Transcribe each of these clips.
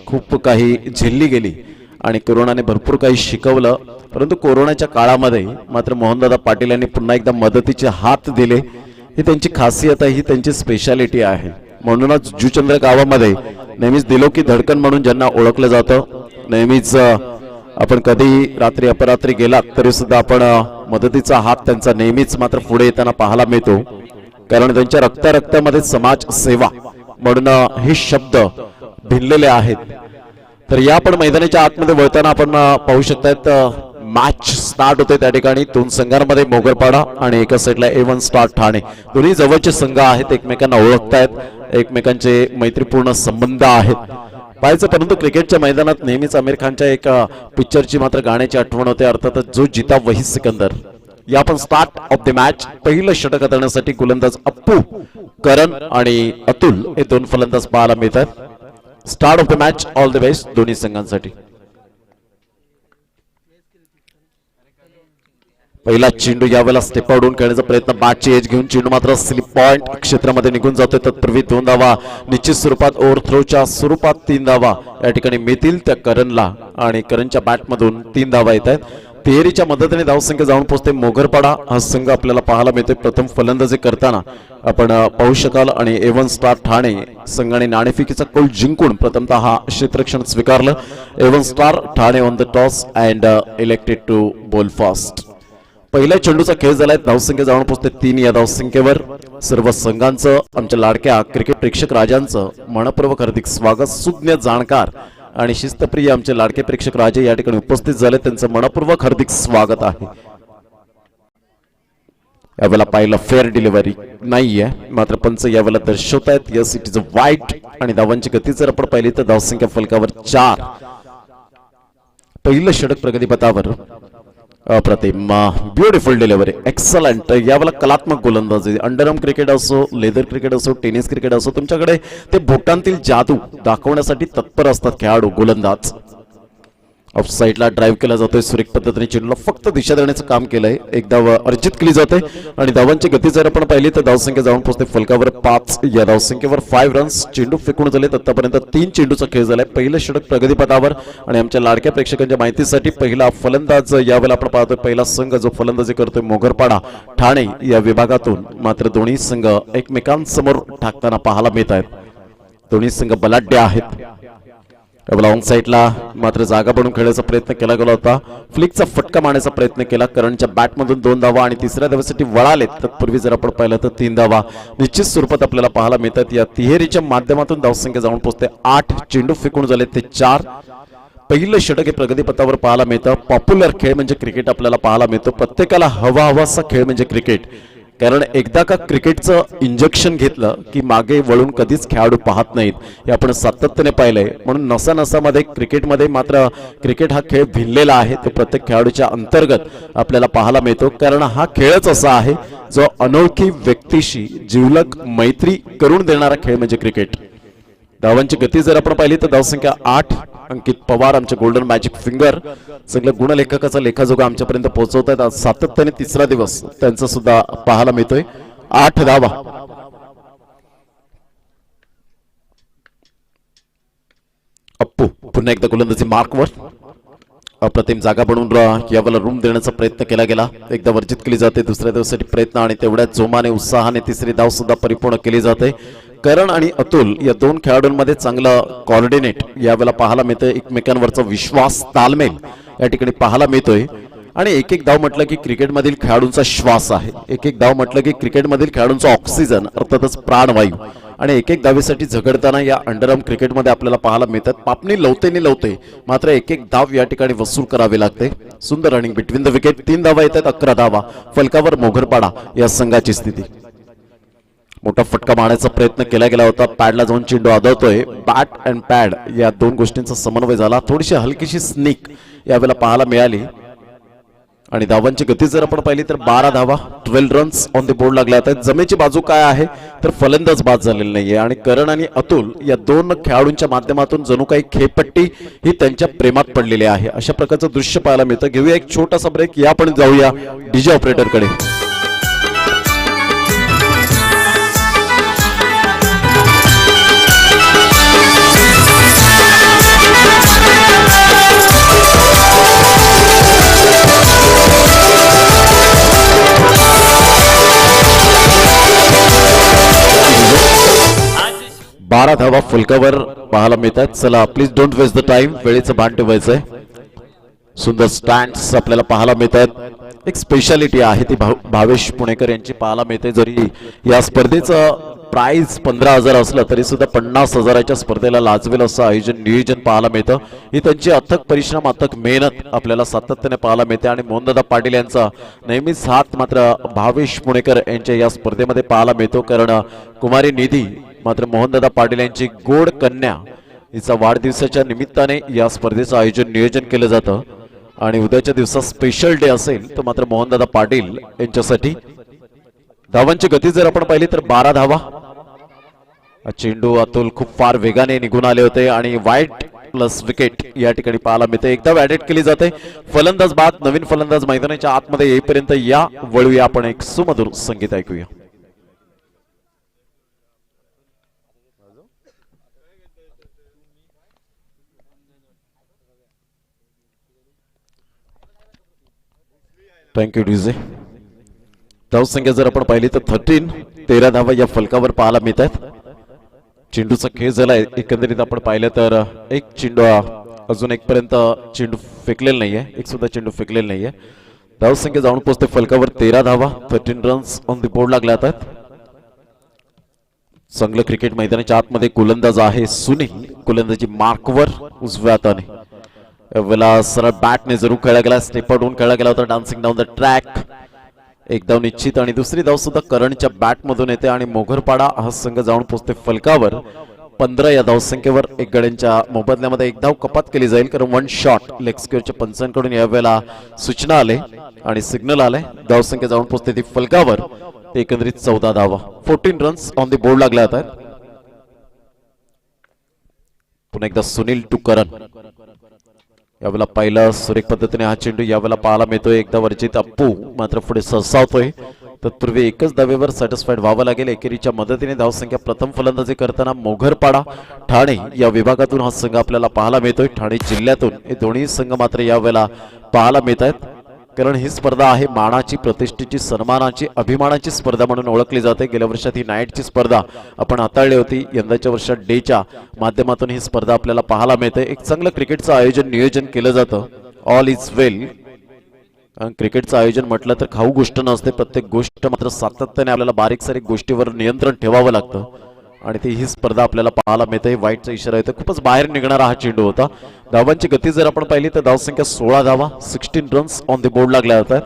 खूप काही झेलली गेली आणि कोरोनाने भरपूर काही शिकवलं, परंतु कोरोनाच्या काळामध्ये मात्र मोहनदादा पाटील यांनी पुन्हा एकदा मदतीचे हात दिले. ही त्यांची खासियत आहे, ही त्यांची स्पेशालिटी आहे. म्हणूनच जुचंद्र गावामध्ये नेहमीच दिलो की धडकन म्हणून ज्यांना ओळखलं जातं, नेहमीच आपण कधी रात्री अपरात्री गेलात तरी सुद्धा आपण मदतीचा हात त्यांचा नेहमीच मात्र पुढे येताना पाहायला मिळतो, कारण त्यांच्या रक्तामध्ये समाज सेवा म्हणून हे शब्द भिनलेले आहेत. तर या पण मैदानाच्या आतमध्ये वळताना आपण पाहू शकतात मॅच स्टार्ट होते. त्या ठिकाणी दोन संघांमध्ये मोगरपाडा आणि एका साईडला A1 स्टार ठाणे, दोन्ही जवळचे संघ आहेत, एकमेकांना ओळखतायत, एकमेकांचे मैत्रीपूर्ण संबंध आहेत पाहायचं. परंतु क्रिकेटच्या मैदानात नेहमीच आमिर खानच्या एका पिक्चरची मात्र गाण्याची आठवण होते, अर्थातच जो जीता वही सिकंदर. या पण स्टार्ट ऑफ द मॅच पहिलं षटक करण्यासाठी गोलंदाज अप्पू, करण आणि अतुल हे दोन फलंदाज पाहायला मिळतात. Start of the match, all the best दोन्ही संघांसाठी. पहिला चेंडू यावेळेला स्टेप आउट खेळण्याचा प्रयत्न, बॅटची एज घेऊन चेंडू मात्र स्लिप पॉइंट क्षेत्रामध्ये निघून जातोय. तत्पूर्वी 2 धावा निश्चित स्वरूपात ओव्हरथ्रोच्या स्वरूपात 3 धावा या ठिकाणी मिळतील त्या करणला आणि करणच्या बॅटमधून 3 धावा येत आहेत. तिहेरीच्या मदतीने धावसंख्या जाऊन पोहोचते मोगरपाडा हा संघ आपल्याला पाहायला मिळतोय. प्रथम फलंदाजी करताना आपण पाहू शकाल आणि A1 स्टार ठाणे संघाने नाणेफेकीचा कौल जिंकून प्रथमतः हा क्षेत्ररक्षण स्वीकारलं. A1 star Thane on the toss and elected to bowl fast. पहिल्या चेंडूचा खेळ झालाय, धावसंख्या जाऊन पोहोचते 3 या धावसंख्येवर. सर्व संघांचं आमच्या लाडक्या क्रिकेट प्रेक्षक राजांचं मनपूर्वक हार्दिक स्वागत. सुज्ञ जाणकार आणि शिस्तप्रिय आमचे लाडके प्रेक्षक राजे या ठिकाणी उपस्थित झाले, त्यांचं मनपूर्वक हार्दिक स्वागत आहे. यावेळेला पाहिलं फेअर डिलिव्हरी नाहीये, मात्र पंच यावेळेला दर्शवतायत यस इट इज अ वाईट. आणि धावांची गती जर आपण पाहिली तर धावसंख्या फलकावर 4. पहिलं षटक प्रगतीपथावर. अप्रतिम, ब्युटिफुल डिलिव्हरी, एक्सलंट. यावेळेला कलात्मक गोलंदाजी, अंडरआर्म क्रिकेट असो, लेदर क्रिकेट असो, टेनिस क्रिकेट असो, तुमच्याकडे ते बोटांतील जादू दाखवण्यासाठी तत्पर असतात खेळाडू गोलंदाज. ऑफ साइडला ड्राइव्ह केला जातोय, सुरेख पद्धतीने चेंडूला फक्त दिशा देण्याचं काम केलंय. एक धाव अर्जित केली जाते आणि धावांची गती जर आपण पाहिली तर धावसंख्या जाऊन पोहोचते फलकावर 5. या धावसंख्येवर 5 रन्स. चेंडू फेकून झाले, आतापर्यंत 3 चेंडूचा खेळ झालाय. पहिलं षटक प्रगतीपथावर आणि आमच्या लाडक्या प्रेक्षकांच्या माहितीसाठी पहिला फलंदाज यावेळेला आपण पाहतोय, पहिला संघ जो फलंदाजी करतोय मोगरपाडा ठाणे या विभागातून. मात्र दोन्ही संघ एकमेकांसमोर टाकताना पाहायला मिळत आहेत. दोन्ही संघ बलाढ्य आहेत. ऑन साइडला मात्र जागा बनवून खेळण्याचा प्रयत्न केला गेला होता, फ्लिकचा फटका मारण्याचा प्रयत्न केला. करणच्या बॅटमधून 2 धावा आणि तिसऱ्या धावेसाठी वळाले. तत्पूर्वी जर आपण पाहिलं तर 3 धावा निश्चित स्वरूपात आपल्याला पाहायला मिळतात. या तिहेरीच्या माध्यमातून धावसंख्या जाऊन पोहोचते 8. चेंडू फेकून झाले ते 4. पहिलं षटक हे प्रगतीपथावर पाहायला मिळतं. पॉप्युलर खेळ म्हणजे क्रिकेट आपल्याला पाहायला मिळतो. प्रत्येकाला हवासा खेळ म्हणजे क्रिकेट, कारण एकदा का क्रिकेटचं इंजेक्शन घेतलं की मागे वळून कधीच खेळाडू पाहत नाहीत, हे आपण सातत्याने पाहिलंय. म्हणून नसानसामध्ये क्रिकेटमध्ये मात्र क्रिकेट हा खेळ भिनलेला आहे, तो प्रत्येक खेळाडूच्या अंतर्गत आपल्याला पाहायला मिळतो. कारण हा खेळच असा आहे जो अनोळखी व्यक्तीशी जिवलग मैत्री करून देणारा खेळ म्हणजे क्रिकेट. धावांची गती जर आपण पाहिली तर धावसंख्या 8. अंकित पवार आमचे गोल्डन मॅजिक फिंगर सगळं गुणलेखकाचा लेखाजोगा आमच्यापर्यंत पोहोचवत आहेत. सातत्याने 3रा दिवस त्यांचा सुद्धा पाहायला मिळतोय. 8 धावा. अप्पू पुन्हा एकदा गोलंदाजी मार्कवर. अप्रतिम जागा बनवून यावेळेला रूम देण्याचा प्रयत्न केला गेला, एकदा वर्जित केली जाते. दुसऱ्या दिवसासाठी प्रयत्न आणि तेवढ्याच जोमाने उत्साहाने 3री धाव सुद्धा परिपूर्ण केली जाते. करण आणि अतुल या 2 खेळाडूंमध्ये चांगलं कोऑर्डिनेट यावेळेला पाहायला मिळतंय. एकमेकांवरचा विश्वास, तालमेल या ठिकाणी पाहायला मिळतोय. आणि एक एक धाव म्हटलं की क्रिकेटमधील खेळाडूंचा श्वास आहे, एक एक धाव म्हटलं की क्रिकेटमधील खेळाडूंचा ऑक्सिजन अर्थातच प्राणवायू. आणि एक एक धावेसाठी झगडताना या अंडरआर्म क्रिकेटमध्ये आपल्याला पाहायला मिळतात. पापणी लवते मात्र एक एक धाव या ठिकाणी वसूल करावी लागते. सुंदर रनिंग बिटवीन द विकेट. 3 धावा येतात, 11 धावा फलकावर मोगरपाडा या संघाची स्थिती. मोठा फटका मारण्याचा प्रयत्न केला गेला होता, पॅडला जाऊन चेंडू आदळतोय. बॅट अँड पॅड या 2 गोष्टींचा समन्वय झाला. थोडीशी हलकीशी स्निक यावेळेला पाहायला मिळाली. आणि धावांची गती जर आपण पाहिली तर 12 धावा, 12 रन्स ऑन द बोर्ड लागले आहेत. जमेची बाजू काय आहे तर फलंदाज बाद झालेला नाहीये. आणि करण आणि अतुल या 2 खेळाडूंच्या माध्यमातून जणू काही खेळपट्टी ही त्यांच्या प्रेमात पडलेली आहे, अशा प्रकारचं दृश्य पाहायला मिळतं. घेऊया एक छोटासा ब्रेक, या आपण जाऊया डीजे ऑपरेटरकडे. 12 धावा फुलकावर पाहायला मिळतात. चला please don't waste the time, वेळेचं भान ठेवायचंय. सुंदर स्टँड्स आपल्याला पाहायला मिळतात. एक स्पेशालिटी आहे ती भावेश पुणेकर यांची पाहायला मिळते. जरी या स्पर्धेचं प्राइज 15,000 असलं तरी सुद्धा 50,000च्या स्पर्धेला लाजवेल असं आयोजन नियोजन पाहायला मिळतं. ही त्यांची अथक परिश्रम अथक मेहनत आपल्याला सातत्याने पाहायला मिळते. आणि मोहनदादा पाटील यांचा नेहमीच हात मात्र भावेश पुणेकर यांच्या या स्पर्धेमध्ये पाहायला मिळतो. कारण कुमारी निधी मात्र मोहनदादा पाटील यांची गोड कन्या हिचा वाढदिवसाच्या निमित्ताने या स्पर्धेचं आयोजन नियोजन केलं जातं. आणि उद्याच्या दिवसात स्पेशल डे असेल तर मात्र मोहनदादा पाटील यांच्यासाठी. धावांची गती जर आपण पाहिली तर 12 धावा. चेंडू अतुल खूप फार वेगाने निघून आले होते आणि वाईट प्लस विकेट या ठिकाणी पाहायला मिळते. एकदा ऍडेड केली जाते. फलंदाज बाद, नवीन फलंदाज मैदानाच्या आतमध्ये येईपर्यंत या वळूया आपण एक सुमधुर संगीत ऐकूया. Thank you DJ. धावसंख्या जर आपण पाहिली तर 13 धावा या फलकावर पाहायला मिळतात. चेंडूचा खेळ झाला एकंदरीत आपण पाहिलं तर एक चेंडू अजून एक पर्यंत चेंडू फेकलेला नाहीये, एक सुद्धा चेंडू फेकलेला नाहीये. धावसंख्या जाऊन पोहोचते फलकावर 13 धावा, 13 रन्स ऑन द बोर्ड लागले आहेत. चांगलं क्रिकेट मैदानाच्या आतमध्ये गोलंदाज आहे सुनील. गोलंदाजी मार्कवर उजव्या हाताने. यावेळेला सरळ बॅटने जरूर खेळला गेला, स्टेप आउट होऊन खेळला गेला होता. Dancing down the track. एक धाव निश्चित आणि दुसरी धाव सुद्धा करणच्या बॅट मधून येते आणि मोघरपाडा हा संघ जाऊन पोहोचते फलकावर 15 या धावसंख्येवर. एक गड्यांच्या मोबदल्यामध्ये एक धाव कपात केली जाईल कारण वन शॉट लेग स्क्वेअरच्या पंचांकडून यावेळेला सूचना आले आणि सिग्नल आले. धावसंख्या जाऊन पोहोचते ती फलकावर एकंदरीत 14 धावा. 14 रन्स ऑन द बोर्ड लागले आहेत. पुन्हा एकदा सुनील टू करण. यावेळेला पहिला सुरेख पद्धतीने हा चेंडू यावेळेला पाहायला मिळतोय. एकदा वरचित अप्पू मात्र पुढे सरसावतोय. तत्पूर्वी एकच धावेवर सॅटिस्फाईड व्हावं लागेल. एकेरीच्या मदतीने धावसंख्या प्रथम फलंदाजी करताना मोघरपाडा ठाणे या विभागातून हा संघ आपल्याला पाहायला मिळतोय. ठाणे जिल्ह्यातून हे दोन्ही संघ मात्र यावेळेला पाहायला मिळत आहेत. कारण ही स्पर्धा आहे मानाची, प्रतिष्ठेची, सन्मानाची, अभिमानाची स्पर्धा म्हणून ओळखली जाते. गेल्या वर्षात ही नाईटची स्पर्धा आपण हाताळली होती. यंदाच्या वर्षात डेच्या माध्यमातून ही स्पर्धा आपल्याला पाहायला मिळते. एक चांगलं क्रिकेटचं आयोजन नियोजन केलं जातं. ऑल इज वेल. क्रिकेटचं आयोजन म्हटलं तर खाऊ गोष्ट नसते. प्रत्येक गोष्ट मात्र सातत्याने आपल्याला बारीक सारीक गोष्टीवर नियंत्रण ठेवावं लागतं आणि ती ही स्पर्धा आपल्याला पाहायला मिळते. वाईटचा इशारा येतो. खूपच बाहेर निघणारा हा चेंडू होता. धावांची गती जर आपण पाहिली तर धावसंख्या 16 धावा, 16 रन्स ऑन द बोर्ड लागल्या होत्या.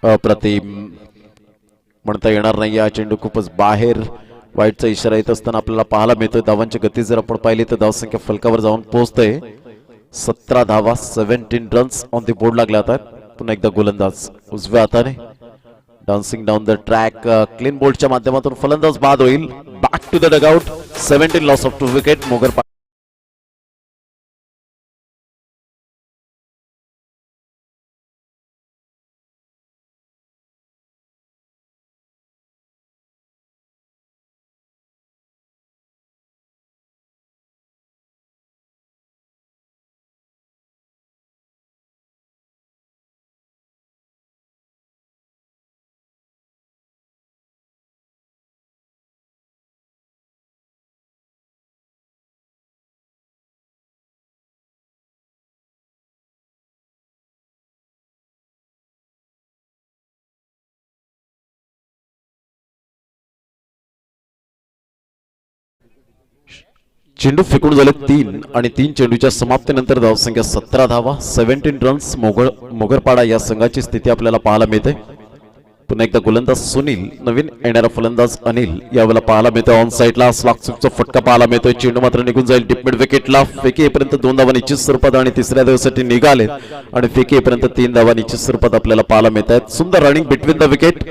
अप्रतिम म्हणता येणार नाही. हा चेंडू खूपच बाहेर वाईटचा इशारा येत असताना आपल्याला पाहायला मिळतोय. धावांची गती जर आपण पाहिली तर धावसंख्या फलकावर जाऊन पोहोचते 17 धावा, 17 रन्स ऑन द बोर्ड लागल्या होत्या. पुन्हा एकदा गोलंदाज उजव्या हाताने. Dancing down the track. Clean बोल्टच्या माध्यमातून फलंदाज बाद होईल. Back to the dugout. 17 loss of 2 wicket. Mogharpada चेंडू फेकून झाले 3 आणि 3 चेंडूच्या समाप्तीनंतर धावसंख्या 17 धावा, 17 रन्स. मोघरपाडा या संघाची स्थिती आपल्याला पाहायला मिळते. पुन्हा एकदा गोलंदाज सुनील, नवीन येणारा फलंदाज अनिल यावेळेला पाहायला मिळतोय. ऑन साईडला स्लॉकचा फटका पाहायला मिळतोय. चेंडू मात्र निघून जाईल डीप मिड विकेटला. फेकी येईपर्यंत 2 धावा निश्चित स्वरूपात आणि तिसऱ्या धावेसाठी निघाले आणि फेकी येईपर्यंत 3 धावा निश्चित स्वरूपात आपल्याला पाहायला मिळत आहेत. सुंदर रनिंग बिटवीन द विकेट.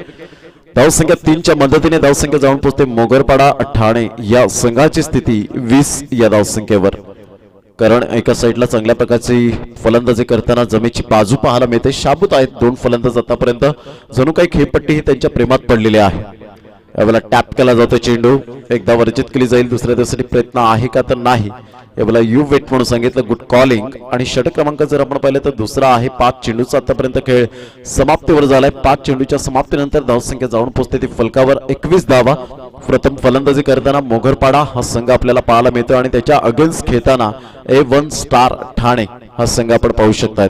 धावसंख्या 3च्या मदतीने धावसंख्या जाऊन पोहोचते मोघरपाडा ठाणे या संघाची स्थिती 20 या धावसंख्येवर. कारण एका साईडला चांगल्या प्रकारची फलंदाजी करताना जमेची बाजू पाहायला मिळते. शाबूत आहेत 2 फलंदाज आतापर्यंत. जणू काही खेळपट्टी ही त्यांच्या प्रेमात पडलेली आहे. यावेळेला टॅप केला जातो चेंडू. एकदा वर्जित केली जाईल. दुसऱ्या दिवसासाठी प्रयत्न आहे का तर नाही याला यू वेट म्हणून सांगितलं, गुड कॉलिंग. आणि षटक क्रमांक जर आपण पाहिलं तर दुसरा आहे. 5 चेंडूचा आतापर्यंत खेळ समाप्तीवर झालाय. 5 चेंडूच्या समाप्तीनंतर धावसंख्या जाऊन पोहोचते ती फलकावर 21 धावा. प्रथम फलंदाजी करताना मोगरपाडा हा संघ आपल्याला पाहायला मिळतो आणि त्याच्या अगेन्स्ट खेळताना A1 स्टार ठाणे हा संघ आपण पाहू शकतात.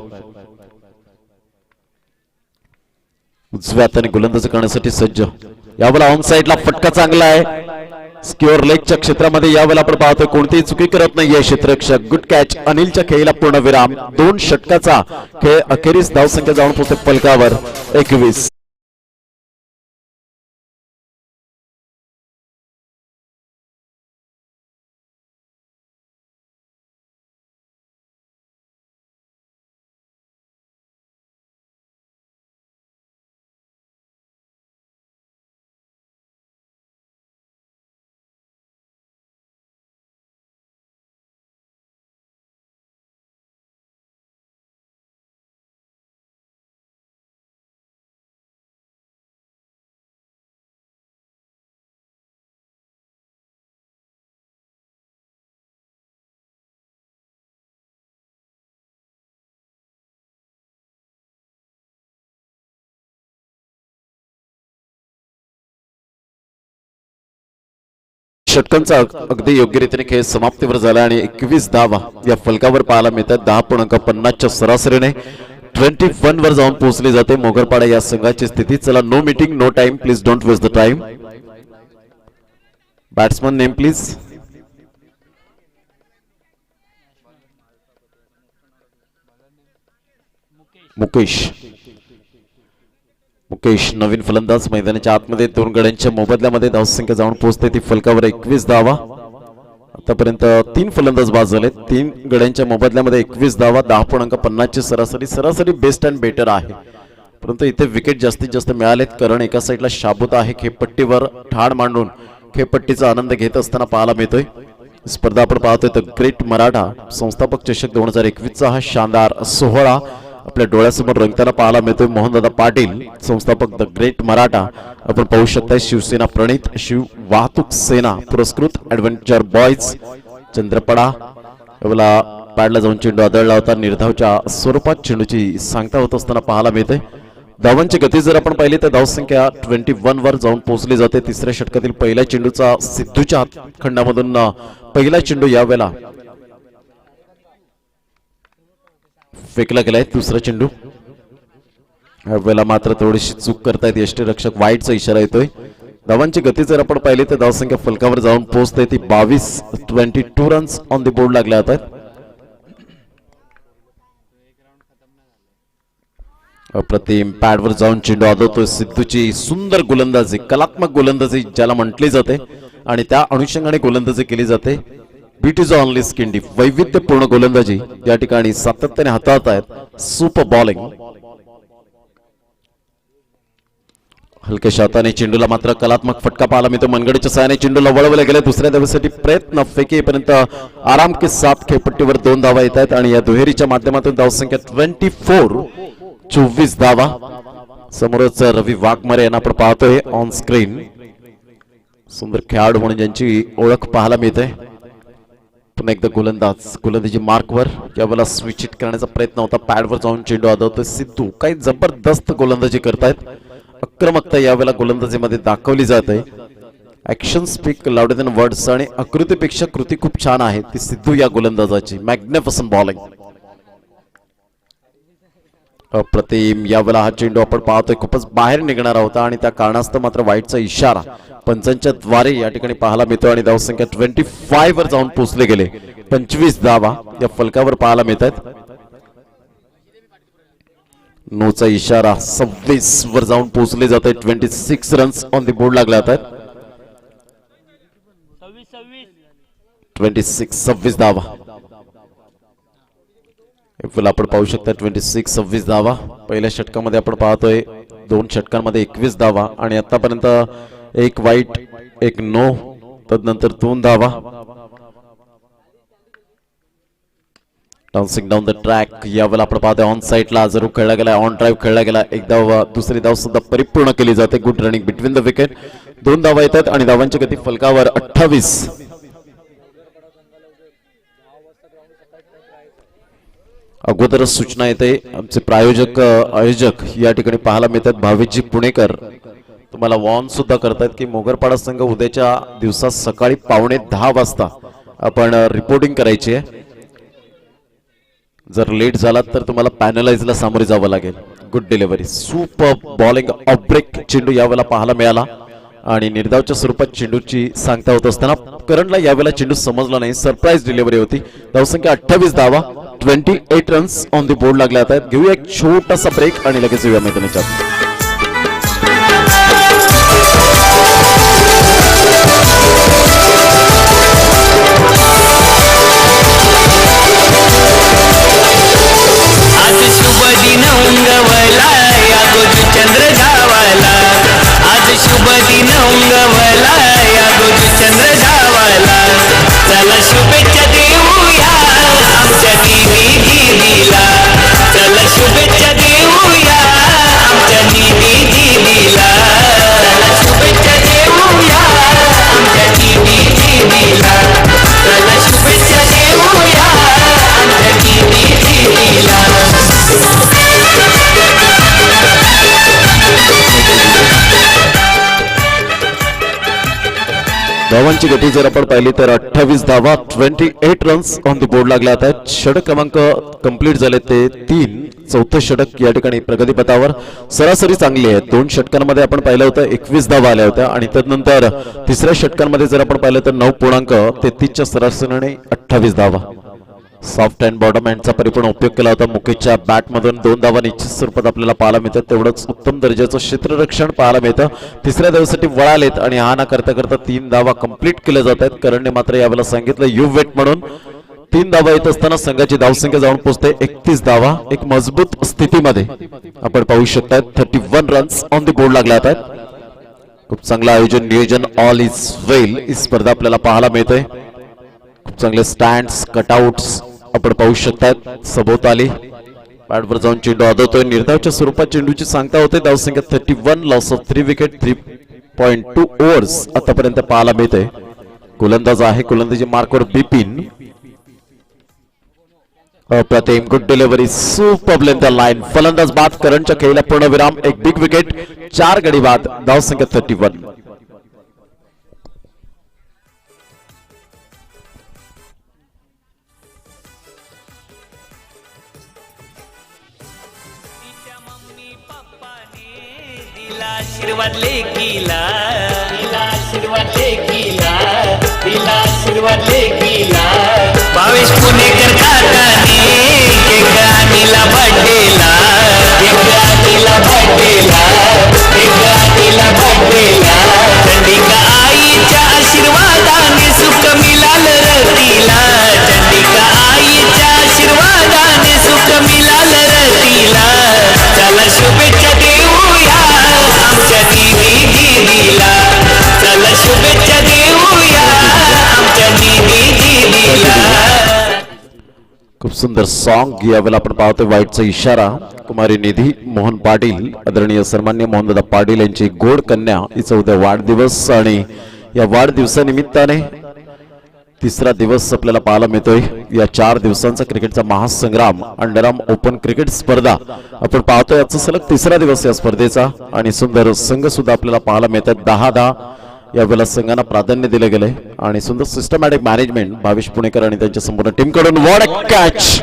उजव्या हाताने गोलंदाजी करण्यासाठी सज्ज. यावेळेला ऑन साइडला फटका चांगला आहे. स्क्युअर लेगच्या क्षेत्रामध्ये यावेळेला आपण पाहतोय कोणतीही चुकी करत नाहीये क्षेत्ररक्षक. Good catch. अनिलच्या खेळीला पूर्ण विराम. 2 षटकाचा खेळ अखेरीस धावसंख्या जाऊन पोहोचते फलकावर 21. षटकांचा अगदी योग्य रीतीने खेळ समाप्तीवर झाला आणि 21 धावा या फलकावर पाहायला मिळतात. 10.50च्या सरासरीने 21 वर जाऊन पोहोचली जाते मोगरपाडा या संघाची स्थिती. चला, no meeting no time, please don't waste the time. Batsman name please. Mukesh नवीन फलंदाज मैदानाच्या आतमध्ये 2 गड्यांच्या मोबदल्यामध्ये धावसंख्या जाऊन पोहोचते ती फलकावर 21 धावा. आतापर्यंत 3 फलंदाज बाद झाले. 3 गड्यांच्या मोबदल्यामध्ये 21 धावा. 10.50ची सरासरी बेस्ट अँड बेटर आहे. परंतु इथे विकेट जास्तीत जास्त मिळालेत कारण एका साईडला शाबूत आहे. खेळपट्टीवर ठाण मांडून खेळपट्टीचा आनंद घेत असताना पाहायला मिळतोय. स्पर्धा आपण पाहतोय द ग्रेट मराठा संस्थापक चषक 2021चा हा शानदार सोहळा आपल्या डोळ्यासमोर रंगताना पाहायला मिळतोय. मोहनदादा पाटील संस्थापक द ग्रेट मराठा आपण पाहू शकता. शिवसेना प्रणित शिव वाहतूक सेना पुरस्कृत ऍडव्हेंचर बॉयज चंद्रपडा याला पॅडला जाऊन चेंडू आदळला होता. निर्धावच्या स्वरूपात चेंडूची सांगता होत असताना पाहायला मिळते. धावांची गती जर आपण पाहिली तर धावसंख्या 21 वर जाऊन पोहोचली जाते. तिसऱ्या षटकातील पहिल्या चेंडूचा सिद्धूच्या खंडामधून पहिला चेंडू यावेळेला फेकला गेलाय. दुसरा चेंडू यावेळेला मात्र थोडीशी चूक करतायत यष्टीरक्षक. वाईटचा इशारा येतोय. धावांची गती जर आपण पाहिली तर धावसंख्या फलकावर जाऊन पोहोचते ती 22 रन्स ऑन द बोर्ड लागल्या आहेत. अप्रतिम पॅडवर जाऊन चेंडू आदळतोय. सिद्धूची सुंदर गोलंदाजी, कलात्मक गोलंदाजी ज्याला म्हटली जाते आणि त्या अनुषंगाने गोलंदाजी केली जाते. Beat is only skin deep. वैविध्यपूर्ण गोलंदाजी या ठिकाणी सातत्याने हाताळत आहेत. Super bowling. हलक्या हाताने चेंडूला मात्र कलात्मक फटका पाहायला मिळतो. मनगडीच्या साहाय्याने चेंडूला वळवले गेले. दुसऱ्या धावेसाठी प्रयत्न फेकीपर्यंत आराम के साथ खेळपट्टीवर 2 धावा येत आहेत आणि या दुहेरीच्या माध्यमातून धावसंख्या 24 धावा. समोरच रवी वाघमारे यांना आपण पाहतोय ऑन स्क्रीन. सुंदर खेळाडू म्हणून ज्यांची ओळख पाहायला मिळते. पुन्हा एकदा गोलंदाजी मार्कवर यावेळेला स्विच हिट करण्याचा प्रयत्न होता. पॅडवर जाऊन चेंडू आदळतोय. सिद्धू काही जबरदस्त गोलंदाजी करतायत. आक्रमकता यावेळेला गोलंदाजीमध्ये दाखवली जाते. Action speak louder than words आणि आकृतीपेक्षा कृती खूप छान आहे ती सिद्धू या गोलंदाजाची. Magnificent bowling. अप्रतिम. यावेळेला हा चेंडू आपण पाहतोय खूपच बाहेर निघणारा होता आणि त्या कारणास्तव मात्र वाईटचा इशारा पंचांच्या द्वारे या ठिकाणी पाहायला मिळतो आणि धावसंख्या 25 वर जाऊन पोहोचले गेले. 25 धावा या फलकावर पाहायला मिळत आहेत. नोचा इशारा 26 वर जाऊन पोहोचले जात आहेत. 26 रन्स ऑन द बोर्ड लागले जातात. 26 धावा आपण पाहू शकता. 26 धावा. पहिल्या षटकामध्ये आपण पाहतोय 2 षटकांमध्ये 21 धावा आणि आतापर्यंत 1 वाईट 1 नो तदनंतर 2 धावा. डाउन्सिंग डाऊन द ट्रॅक यावेळेला आपण पाहतोय ऑन साइडला जरूर खेळला गेला. ऑन ड्राईव्ह खेळला गेला. एक धाव दुसरी धाव सुद्धा परिपूर्ण केली जाते. Good running between the wicket. 2 धावा येतात आणि धावांची गती फलकावर 28. अगोदरच सूचना येते आमचे प्रायोजक आयोजक या ठिकाणी पाहायला मिळतात भावेशजी पुणेकर तुम्हाला वॉर्न सुद्धा करतात की मोगरपाडा संघ उद्याच्या दिवसात सकाळी 9:15 वाजता आपण रिपोर्टिंग करायची आहे. जर लेट झाला तर तुम्हाला पॅनलाइजला सामोरे जावं लागेल. Good delivery super bowling off break चेंडू यावेळेला पाहायला मिळाला आणि निर्धावच्या स्वरूपात चेंडूची सांगता होत असताना करणला यावेळेला चेंडू समजला नाही. सरप्राईज डिलिव्हरी होती. धावसंख्या 28 धावा 28 रन्स ऑन द बोर्ड लागले आहेत. घेऊया एक छोटासा ब्रेक आणि लगेच येऊया मैदानाच्या आज शुभ दिन उंगवला या गोजू चंद्र गावाला. आज शुभ दिन उंगवला या गोजू चंद्र गावाला. चला शुभेच्छा देऊया आमच्या दीदीला. चला शुभेच्छा देऊया आमच्या दीदीला. चला शुभेच्छा देऊया आमच्या दीदीला. चला शुभेच्छा देऊया आमच्या दीदीला. धावांची गती जर आपण पाहिली तर 28 धावा 28 रन्स ऑन द बोर्ड लागले आहेत. षटक क्रमांक कंप्लीट झाले ते 3. चौथं षटक या ठिकाणी प्रगतीपथावर. सरासरी चांगली आहे. 2 षटकांमध्ये आपण पाहिलं होतं 21 धावा आल्या होत्या आणि त्यानंतर तिसऱ्या षटकांमध्ये जर आपण पाहिलं तर 9.33च्या सरासरीने 28 धावा. सॉफ्ट अँड बॉटम हँडचा परिपूर्ण उपयोग केला होता. मुकेशच्या बॅटमधून 2 धावा निश्चित स्वरूपात आपल्याला पाहायला मिळतात. तेवढंच उत्तम दर्जाचं क्षेत्ररक्षण पाहायला मिळतं. तिसऱ्या धावेसाठी वळालेत आणि हा ना करता करता 3 धावा कंप्लीट केल्या जात आहेत. करणने मात्र यावेळेला सांगितलं यू वेट म्हणून. 3 धावा येत असताना संघाची धावसंख्या जाऊन पोहोचते 31 धावा. एक मजबूत स्थितीमध्ये आपण पाहू शकता. 31 रन्स ऑन द बोर्ड लागले आहेत. खूप चांगलं आयोजन नियोजन ऑल इज वेल ही स्पर्धा आपल्याला पाहायला मिळते. खूप चांगले स्टँड्स कटआउट्स आपण पाहू शकतात. सभोवताली पॅडवर जाऊन चेंडू आदळतोय. निर्धावच्या स्वरूपात चेंडूची सांगता होते. धावसंख्या 31 लॉस ऑफ 3 विकेट 3.2 ओव्हर्स आतापर्यंत पाहायला मिळते. गोलंदाज आहे गोलंदाजी मार्कवर बिपिन. अप्रतिम good delivery super length line. फलंदाज बाद करणच्या खेळीला पूर्णविराम. एक बिग विकेट 4 गडी बाद. धावसंख्या 31. आशीर्वाद लेकीला. तिला आशीर्वाद लेकीला. तिला आशीर्वाद लेकीला. भावेश पुणेकर काकाने केक आणीला बर्थडेला. केक आणीला बर्थडेला. केक आणीला बर्थडेला. चंडिका आईच्या आशीर्वादाने सुख मिळाल रतीला. चंडिका आईच्या आशीर्वादाने सुख मिळाल रतीला. चला शुभेच्छा देऊया आमच्या दीदीला. चला शुभेच्छा देऊया आमच्या दीदीला. खूप सुंदर सॉन्ग यावेळेला आपण पाहतोय. वाईटचा इशारा कुमारी निधी मोहन पाटील आदरणीय सन्मान्य मोहनदादा पाटील यांची गोड कन्या हिचा उद्या वाढदिवस आणि या वाढदिवसानिमित्ताने तिसरा दिवस आपल्याला पाहायला मिळतोय. या 4 दिवसांचा क्रिकेटचा महासंग्राम अंडरआर्म ओपन क्रिकेट स्पर्धा आपण पाहतोय. याचा सलग तिसरा दिवस या स्पर्धेचा आणि सुंदर संघ सुद्धा आपल्याला पाहायला मिळतात. 10-10 यावेळेला संघांना प्राधान्य दिले गेले आणि सुंदर सिस्टमॅटिक मॅनेजमेंट भावेश पुणेकर आणि त्यांच्या संपूर्ण टीमकडून. What a catch.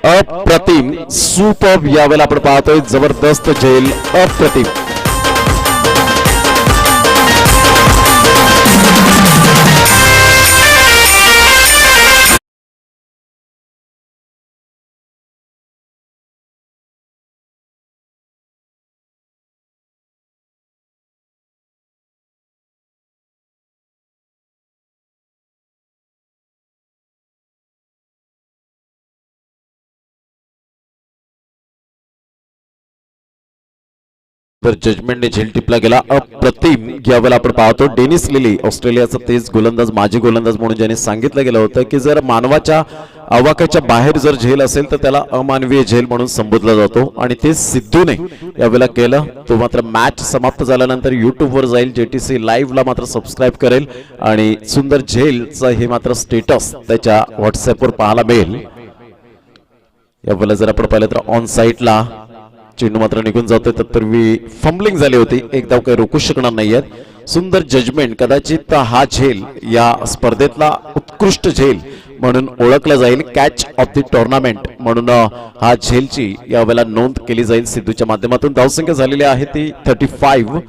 अप्रतिम सुपर यावेळेला आपण पाहतोय. जबरदस्त झेल अप्रतिम. तर जजमेंटने झेल टिपला गेला. अप्रतिम यावेळेला आपण पाहतो. डेनिस लिली ऑस्ट्रेलियाचा तेज गोलंदाज माजी गोलंदाज म्हणून ज्याने सांगितलं गेलं होतं की जर मानवाच्या आवाक्याच्या बाहेर जर झेल असेल तर त्याला अमानवीय झेल म्हणून संबोधला जातो आणि ते सिद्धूने यावेळेला केलं. तो मात्र मॅच समाप्त झाल्यानंतर युट्यूबवर जाईल, जेटीसी लाईव्हला मात्र सबस्क्राईब करेल आणि सुंदर झेलचं हे मात्र स्टेटस त्याच्या व्हॉट्सअपवर पाहायला मिळेल. यावेळेला जर आपण पाहिलं तर ऑन साईडला चेंडू मात्र निघून जातोय. तत्पूर्वी फंबलिंग झाली होती, एक धाव काही रोखू शकणार नाहीयेत. सुंदर जजमेंट, कदाचित हा झेल या स्पर्धेतला उत्कृष्ट झेल म्हणून ओळखला जाईल. कॅच ऑफ द टुर्नामेंट म्हणून हा झेलची यावेळेला नोंद केली जाईल सिद्धूच्या माध्यमातून. धावसंख्या झालेली आहे ती 35.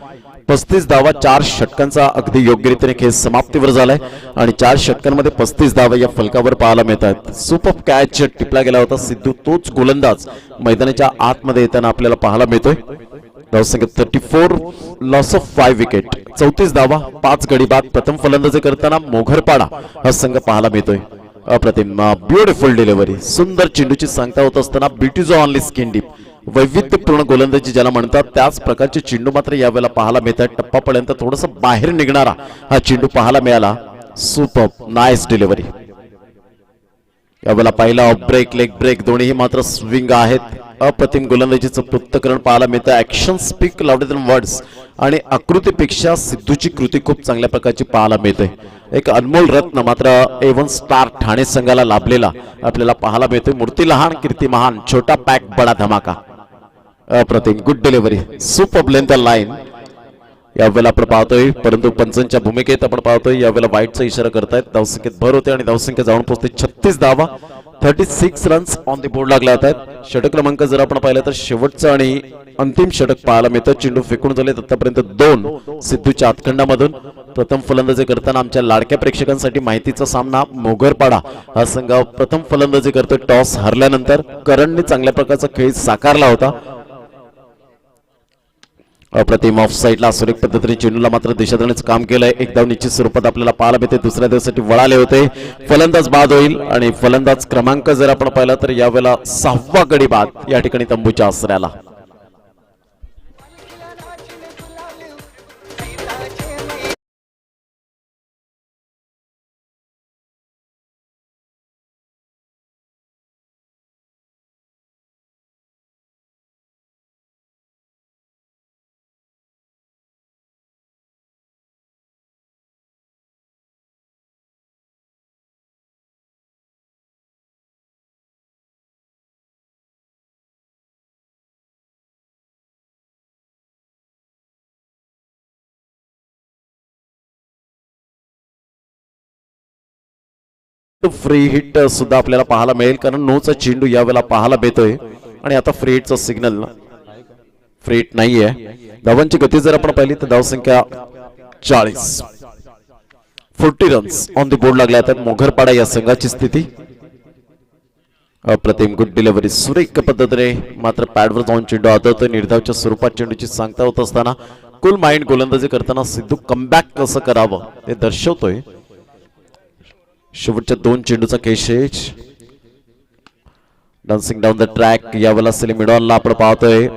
35 धावा 4 षटकांचा अगदी योग्यरीतीने खेळ समाप्तीवर झालाय आणि 4 षटकांमध्ये 35 धावा या फलकावर पाहायला मिळतात. सुपर कॅच टिपला गेला होता. सिद्धू तोच गोलंदाज मैदानाच्या आतमध्ये येताना आपल्याला पाहायला मिळतोय. धावसंख्या 34, लॉस ऑफ 5 विकेट, 34 धावा 5 गडी बाद. प्रथम फलंदाजी करताना मोघरपाडा हा संघ पाहायला मिळतोय. अप्रतिम ब्युटिफुल डिलिव्हरी, सुंदर चेंडूची सांगता होत असताना बीटीजो ऑनली स्किन डीप, वैविध्यपूर्ण गोलंदाजी ज्याला म्हणतात त्याच प्रकारचे चेंडू मात्र यावेळेला पाहायला मिळतात. टप्पापर्यंत थोडंसं बाहेर निघणारा हा चेंडू पाहायला मिळाला. Super nice delivery. यावेळेला पहिला ऑफ ब्रेक, लेग ब्रेक दोन्ही मात्र स्विंग आहेत. अप्रतिम गोलंदाजीचं पृथक्करण पाहायला मिळतं. Action speak louder than words आणि आकृतीपेक्षा सिद्धूची कृती खूप चांगल्या प्रकारची पाहायला मिळते. एक अनमोल रत्न मात्र A1 स्टार ठाणे संघाला लाभलेला आपल्याला पाहायला मिळतोय. मूर्ती लहान कीर्ती महान, छोटा पॅक बडा धमाका. अप्रतिम good delivery, super length line यावेळेला आपण पाहतोय. परंतु पंचांच्या भूमिकेत आपण पाहतोय यावेळेला वाईटचा इशारा करतायत. धावसंख्येत भर होते आणि धावसंख्या जाऊन पोहोचते 36 धावा, 36 रन्स ऑन द बोर्ड लागले आहेत. षटक क्रमांक जर आपण पाहिलं तर शेवटचं आणि अंतिम षटक पाहायला मिळतं. चेंडू फेकून झाले आतापर्यंत 2 सिद्धूच्या हातखंडामधून. प्रथम फलंदाजी करताना आमच्या लाडक्या प्रेक्षकांसाठी माहितीचा सामना मोघरपाडा हा संघ प्रथम फलंदाजी करतोय. टॉस हरल्यानंतर करणने चांगल्या प्रकारचा खेळ साकारला होता. अप्रतिम ऑफ साईडला सुरेख पद्धतीने चेंडूला मात्र दिशा देण्याचं काम केलंय. एक धाव निश्चित स्वरूपात आपल्याला पाहायला मिळते. दुसऱ्या दिवसासाठी वळाले होते. फलंदाज बाद होईल आणि फलंदाज क्रमांक जर आपण पाहिला तर यावेळेला 6वा गडी बाद या ठिकाणी तंबूच्या आसऱ्याला. फ्री हिट सुद्धा आपल्याला पाहायला मिळेल कारण नोचा चेंडू यावेळेला पाहायला मिळतोय आणि आता फ्री हिटचा सिग्नल फ्री हिट नाहीये. धावांची गती जर आपण पाहिली तर धावसंख्या 40, 40 रन्स ऑन द बोर्ड लागल्या आहेत. मोघरपाडा या संघाची स्थिती. अप्रतिम गुड डिलिव्हरी, सुरेख पद्धतीने मात्र पॅडवर जाऊन चेंडू आदळतोय. निर्धावच्या स्वरूपात चेंडूची सांगता होत असताना कुल माइंड गोलंदाजी करताना सिद्धू कमबॅक कसं करावं हे दर्शवतोय. शेवटच्या 2 चेंडूचा केशेज डान्सिंग डाऊन द ट्रॅक. यावेळेला सेलिमिडॉनला आपण पाहतोय.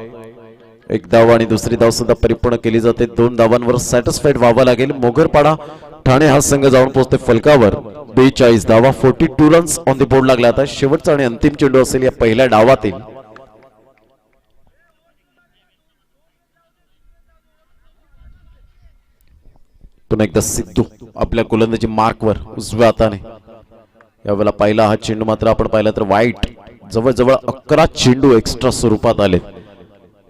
एक धाव आणि दुसरी धाव सुद्धा परिपूर्ण केली जाते. 2 धावांवर सॅटिस्फाईड व्हावं लागेल. मोघरपाडा ठाणे हा संघ जाऊन पोहोचते फलकावर. 42 धावा, 42 रन्स ऑन द बोर्ड लागला. आता शेवटचा आणि अंतिम चेंडू असेल या पहिल्या डावातील. पुन्हा एकदा सिद्धू आपल्या गोलंदाजी मार्कवर उजव्या हाताने. यावेळेला पहिला हा चेंडू मात्र आपण पाहिला तर वाईट. जवळजवळ 11 चेंडू एक्स्ट्रा स्वरूपात आले.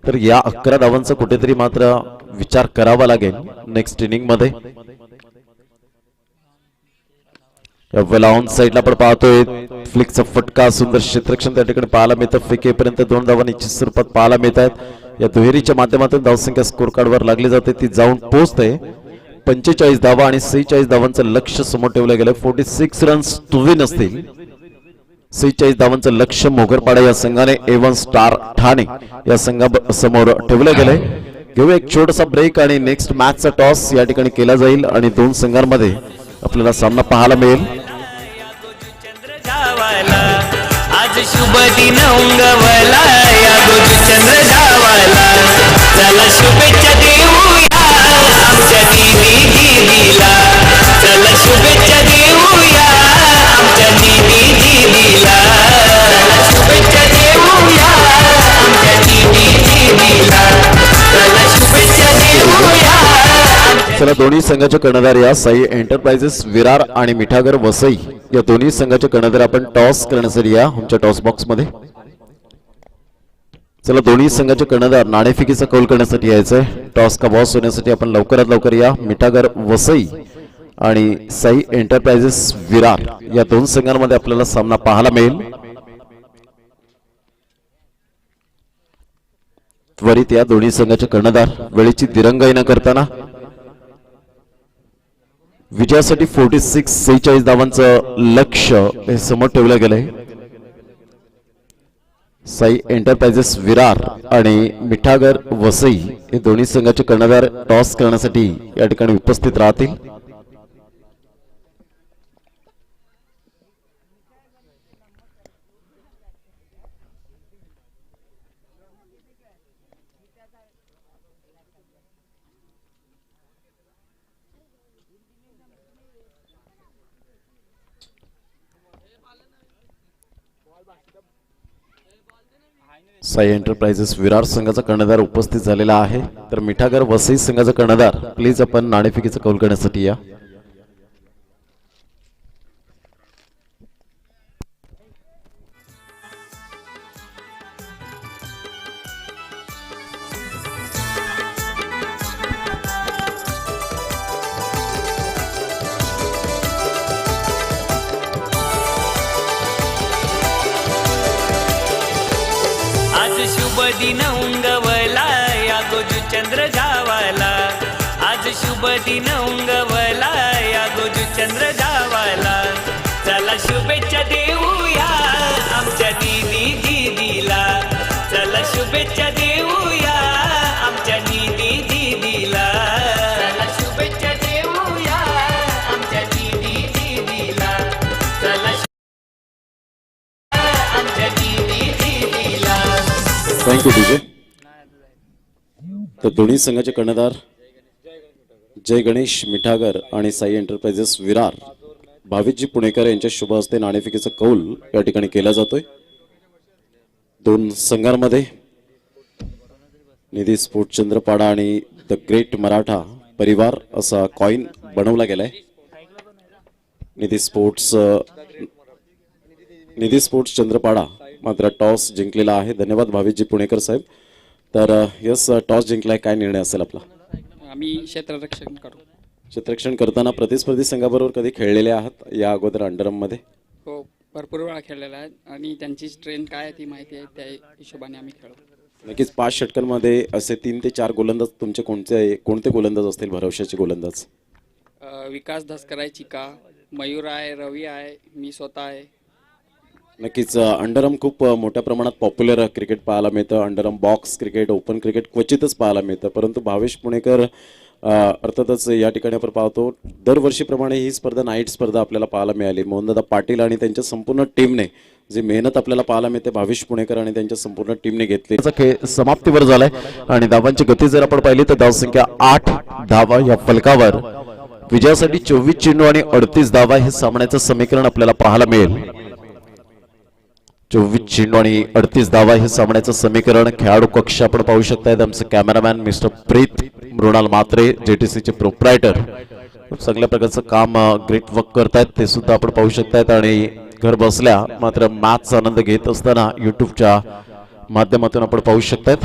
तर या 11 धावांचा कुठेतरी मात्र विचार करावा लागेल नेक्स्ट इनिंग मध्ये. यावेळेला ऑन साईडला आपण पाहतोय फ्लिकचा फटका, सुंदर क्षेत्ररक्षण त्या ठिकाणी पाहायला मिळतं. फेकेपर्यंत 2 धावा निश्चित स्वरूपात पाहायला मिळत आहेत. या दुहेरीच्या माध्यमातून धावसंख्या स्कोर कार्डवर लागली जाते, ती जाऊन पोहोचते. 45 धावा आणि 46 धावांचं लक्ष समोर ठेवलं गेलं. 46 रन्स टू विन असतील. 46 धावांचं लक्ष मोघरपाडा या संघाने A1 स्टार ठाणे या संघासमोर ठेवलं गेलंय. घेऊया एक छोटासा ब्रेक आणि नेक्स्ट मॅचचा टॉस या ठिकाणी केला जाईल आणि 2 संघांमध्ये आपल्याला सामना पाहायला मिळेल. आज शुभ दिन उंगवला या चंद्र जावाला. चला शुभेच्छा देऊया आमच्या दीदीला. चला शुभेच्छा देऊया आमच्या दीदीला. चला दोन्ही संघाचे कर्णधार या साई एंटरप्राइजेस विरार आणि मिठागर वसई या दोन्ही संघाचे कर्णधार आपण टॉस करण्यासाठी या आमच्या टॉस बॉक्स मध्ये. चला दोन्ही संघाचे कर्णधार नाणेफेकीचा कौल करण्यासाठी यायचंय. टॉस का बॉस होण्यासाठी आपण लवकरात लवकर या. मिठागर वसई आणि साई एंटरप्राइजेस विरार या दोन संघांमध्ये आपल्याला सामना पाहायला मिळेल. त्वरित या दोन्ही संघाचे कर्णधार वेळेची दिरंगाई न करताना विजयासाठी 46 धावांचं लक्ष्य हे समोर ठेवलं गेलंय. साई एंटरप्राइजेस विरार आणि मिठागर वसई हे दोन्ही संघाचे कर्णधार टॉस करण्यासाठी या ठिकाणी उपस्थित राहतील. साई एंटरप्राइजेस विरार संघाचा कर्णधार उपस्थित झालेला आहे. तर मिठागर वसई संघाचा कर्णधार प्लीज आपण नाणेफेकीचा कौल करण्यासाठी या. आज शुभ दिन उंगवला या गोजू चंद्र गावाला. आज शुभ दिन उंगवला या गोजू चंद्र गावाला. चला शुभेच्छा देऊया आमच्या दीदीला. चला शुभेच्छा देऊया आमच्या दीदीला. चला शुभेच्छा देऊया आमच्या दीदीला. चला आमच्या दीदीला. Thank you DJ. तर दोन्ही संघाचे कर्णधार जय गणेश मिठागर आणि साई एंटरप्राइजेस विरार भावितजी पुणेकर यांच्या शुभ हस्ते नाणेफेकीचा कौल या ठिकाणी केला जातोय. दोन संघांमध्ये निधी स्पोर्ट चंद्रपाडा आणि द ग्रेट मराठा परिवार असा कॉइन बनवला गेलाय. निधी स्पोर्ट्स चंद्रपाडा मात्र टॉस जिंकलेला आहे. धन्यवाद भावितजी पुणेकर साहेब. तर यस टॉस जिंकलाय, काय निर्णय असेल आपला? आम्ही क्षेत्ररक्षण करू. क्षेत्ररक्षण करताना प्रतिस्पर्धी संघाबरोबर कधी खेळलेले आहात या अगोदर अंडरम मध्ये? हो, भरपूर वेळा खेळलेला आहे आणि त्यांची स्ट्रेंथ काय आहे ती माहिती आहे. त्या हिशोबाने आम्ही खेळू. नक्कीच 5 षटकांमध्ये असे 3 ते 4 गोलंदाज तुमचे कोणते गोलंदाज असतील भरवशाचे गोलंदाज? विकास धसकर आहे, चिका, मयूर आहे, रवी आहे, मी स्वतः आहे. नक्कीच अंडरम खूप मोठ्या प्रमाणात पॉप्युलर क्रिकेट पाहायला मिळतं. अंडरम बॉक्स क्रिकेट, ओपन क्रिकेट क्वचितच पाहायला मिळतं. परंतु भावेश पुणेकर अर्थातच या ठिकाणी आपण पाहतो दरवर्षीप्रमाणे ही स्पर्धा नाईट स्पर्धा आपल्याला पाहायला मिळाली. मोहनदादा पाटील आणि त्यांच्या संपूर्ण टीमने जी मेहनत आपल्याला पाहायला मिळते भावेश पुणेकर आणि त्यांच्या संपूर्ण टीमने घेतली. खेळ समाप्तीवर झालाय आणि धावांची गती जर आपण पाहिली तर धावसंख्या 8 धावा या फलकावर. विजयासाठी 24 चेंडू आणि 38 धावा हे सामन्याचं समीकरण आपल्याला पाहायला मिळेल. 24 चेंडू आणि 38 धावा हे सामन्याचं समीकरण. खेळाडू कक्ष आपण पाहू शकतायत. आमचे कॅमेरामॅन मिस्टर प्रीत मृणाल मात्रे जेटीसीचे प्रोप्रायटर खूप चांगल्या प्रकारचं काम ग्रेट वर्क करतायत ते सुद्धा आपण पाहू शकतायत. आणि घर बसल्या मात्र मॅचचा आनंद घेत असताना युट्यूबच्या माध्यमातून आपण पाहू शकतायत.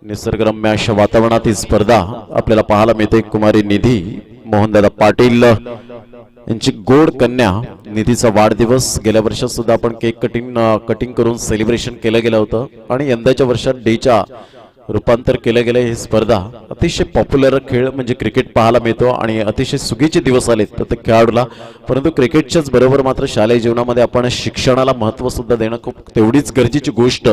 निसर्गरम्य अशा वातावरणात ही स्पर्धा आपल्याला पाहायला मिळते. कुमारी निधी मोहनदादा पाटील यांची गोड कन्या निधीचा वाढदिवस. गेल्या वर्षात सुद्धा आपण केक कटिंग करून सेलिब्रेशन केलं गेलं होतं आणि यंदाच्या वर्षात डेच्या रूपांतर केलं गेलं. ही स्पर्धा अतिशय पॉप्युलर खेळ म्हणजे क्रिकेट पाहायला मिळतो आणि अतिशय सुगीचे दिवस आलेत प्रत्येक खेळाडूला. परंतु क्रिकेटच्याच बरोबर मात्र शालेय जीवनामध्ये आपण शिक्षणाला महत्त्व सुद्धा देणं खूप तेवढीच गरजेची गोष्ट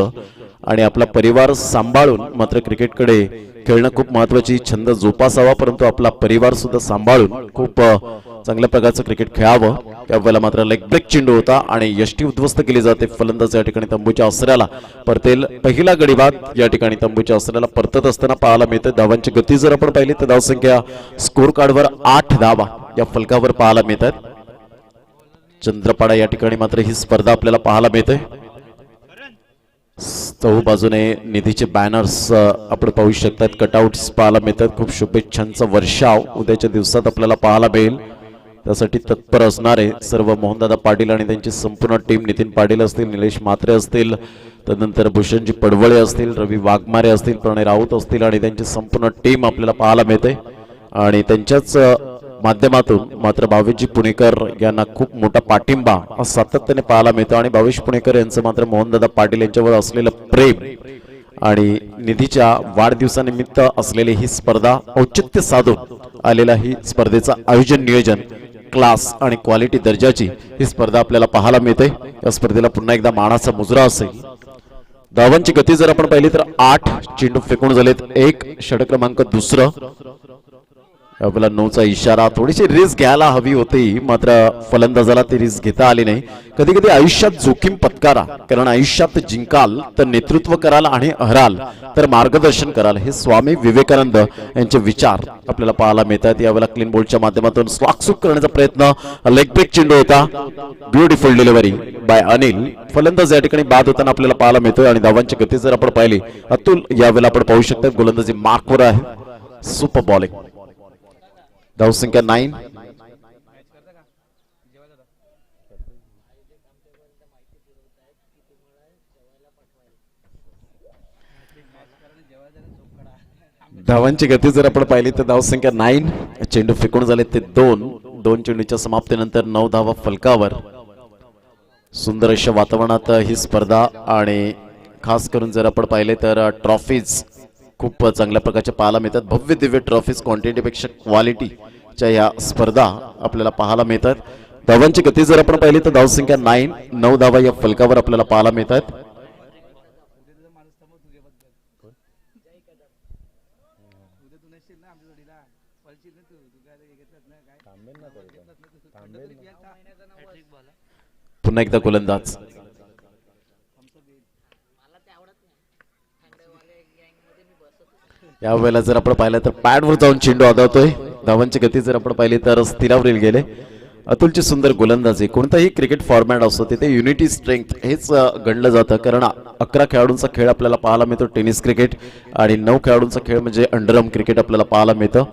आणि आपला परिवार सांभाळून मात्र क्रिकेटकडे खेळणं खूप महत्त्वाची. छंद जोपासावा परंतु आपला परिवार सुद्धा सांभाळून खूप चांगल्या प्रकारचं क्रिकेट खेळावं. त्यावेळेला मात्र लेग ब्रेक चेंडू होता आणि यष्टी उद्ध्वस्त केली जाते. फलंदाज या ठिकाणी तंबूच्या आसऱ्याला परतेल. पहिला गडीबाद या ठिकाणी तंबूच्या आसऱ्याला परतत असताना पाहायला मिळते. धावांची गती जर आपण पाहिली तर धावसंख्या स्कोर कार्डवर 8 धावा या फलकावर पाहायला मिळतात. चंद्रपाडा या ठिकाणी मात्र ही स्पर्धा आपल्याला पाहायला मिळते. चहू बाजूने निधीचे बॅनर्स आपण पाहू शकतात, कटआउट्स पाहायला मिळतात. खूप शुभेच्छांचा वर्षाव उद्याच्या दिवसात आपल्याला पाहायला मिळेल. त्यासाठी तत्पर असणारे सर्व मोहनदादा पाटील आणि त्यांची संपूर्ण टीम, नितीन पाटील असतील, निलेश म्हात्रे असतील, तदनंतर भूषणजी पडवळे असतील, रवी वाघमारे असतील, प्रणय राऊत असतील आणि त्यांची संपूर्ण टीम आपल्याला पाहायला मिळते. आणि त्यांच्याच माध्यमातून मात्र भावेशजी पुणेकर यांना खूप मोठा पाठिंबा सातत्याने पाहायला मिळतो. आणि भावेश पुणेकर यांचं मात्र मोहनदादा पाटील यांच्यावर असलेलं प्रेम आणि निधीच्या वाढदिवसानिमित्त असलेली ही स्पर्धा औचित्य साधून आलेला ही स्पर्धेचं आयोजन, नियोजन क्लास आणि क्वालिटी दर्जाची ही स्पर्धा आपल्याला पाहायला मिळते. या स्पर्धेला पुन्हा एकदा मानाचा मुजरा असेल. धावांची गती जर आपण पाहिली तर 8 चेंडू फेकून झालेत, 1 षटक क्रमांक दुसरं. आपला 9चा इशारा. थोडीशी रिस्क घ्यायला हवी होती, मात्र फलंदाजाला ती रिस्क घेता आली नाही. कधी कधी आयुष्यात जोखीम पत्कारा, कारण आयुष्यात जिंकाल तर नेतृत्व कराल आणि हराल तर मार्गदर्शन कराल, हे स्वामी विवेकानंद यांचे विचार आपल्याला पाहायला मिळतात. यावेळेला क्लीन बोल्डच्या माध्यमातून स्वागत करण्याचा प्रयत्न, लेग ब्रेक चेंडू होता, ब्युटिफुल डिलिव्हरी बाय अनिल. फलंदाज या ठिकाणी बाद होताना आपल्याला पाहायला मिळतोय. आणि धावांची गती जर आपण पाहिली, अतुल यावेळेला आपण पाहू शकता गोलंदाजी मार्कवर आहे. Super bowling. धावसंख्या 9. धावांची गती जर आपण पाहिली तर धावसंख्या 9. चेंडू फेकून झाले ते 2 चेंडूच्या समाप्तीनंतर 9 धावा फलकावर. सुंदर अशा वातावरणात ही स्पर्धा आणि खास करून जर आपण पाहिले तर ट्रॉफीज खूप चांगल्या प्रकारच्या पाहायला मिळतात. भव्य दिव्य ट्रॉफीज क्वांटिटीपेक्षा क्वालिटीच्या या स्पर्धा आपल्याला पाहायला मिळतात. धावांची गती जर आपण पाहिली तर धावसंख्या 9 धावा या फलकावर आपल्याला पाहायला मिळतात. पुन्हा एकदा गोलंदाज. यावेळेला जर आपण पाहिलं तर पॅडवर जाऊन चेंडू आदळतोय. धावांची गती जर आपण पाहिली तर स्थिरावरील गेले. अतुलची सुंदर गोलंदाजी. कोणताही क्रिकेट फॉर्मॅट असतो तिथे युनिटी स्ट्रेंथ हेच गणलं जातं, कारण 11 खेळाडूंचा खेळ आपल्याला पाहायला मिळतो टेनिस क्रिकेट, आणि 9 खेळाडूंचा खेळ म्हणजे अंडरआर्म क्रिकेट आपल्याला पाहायला मिळतं.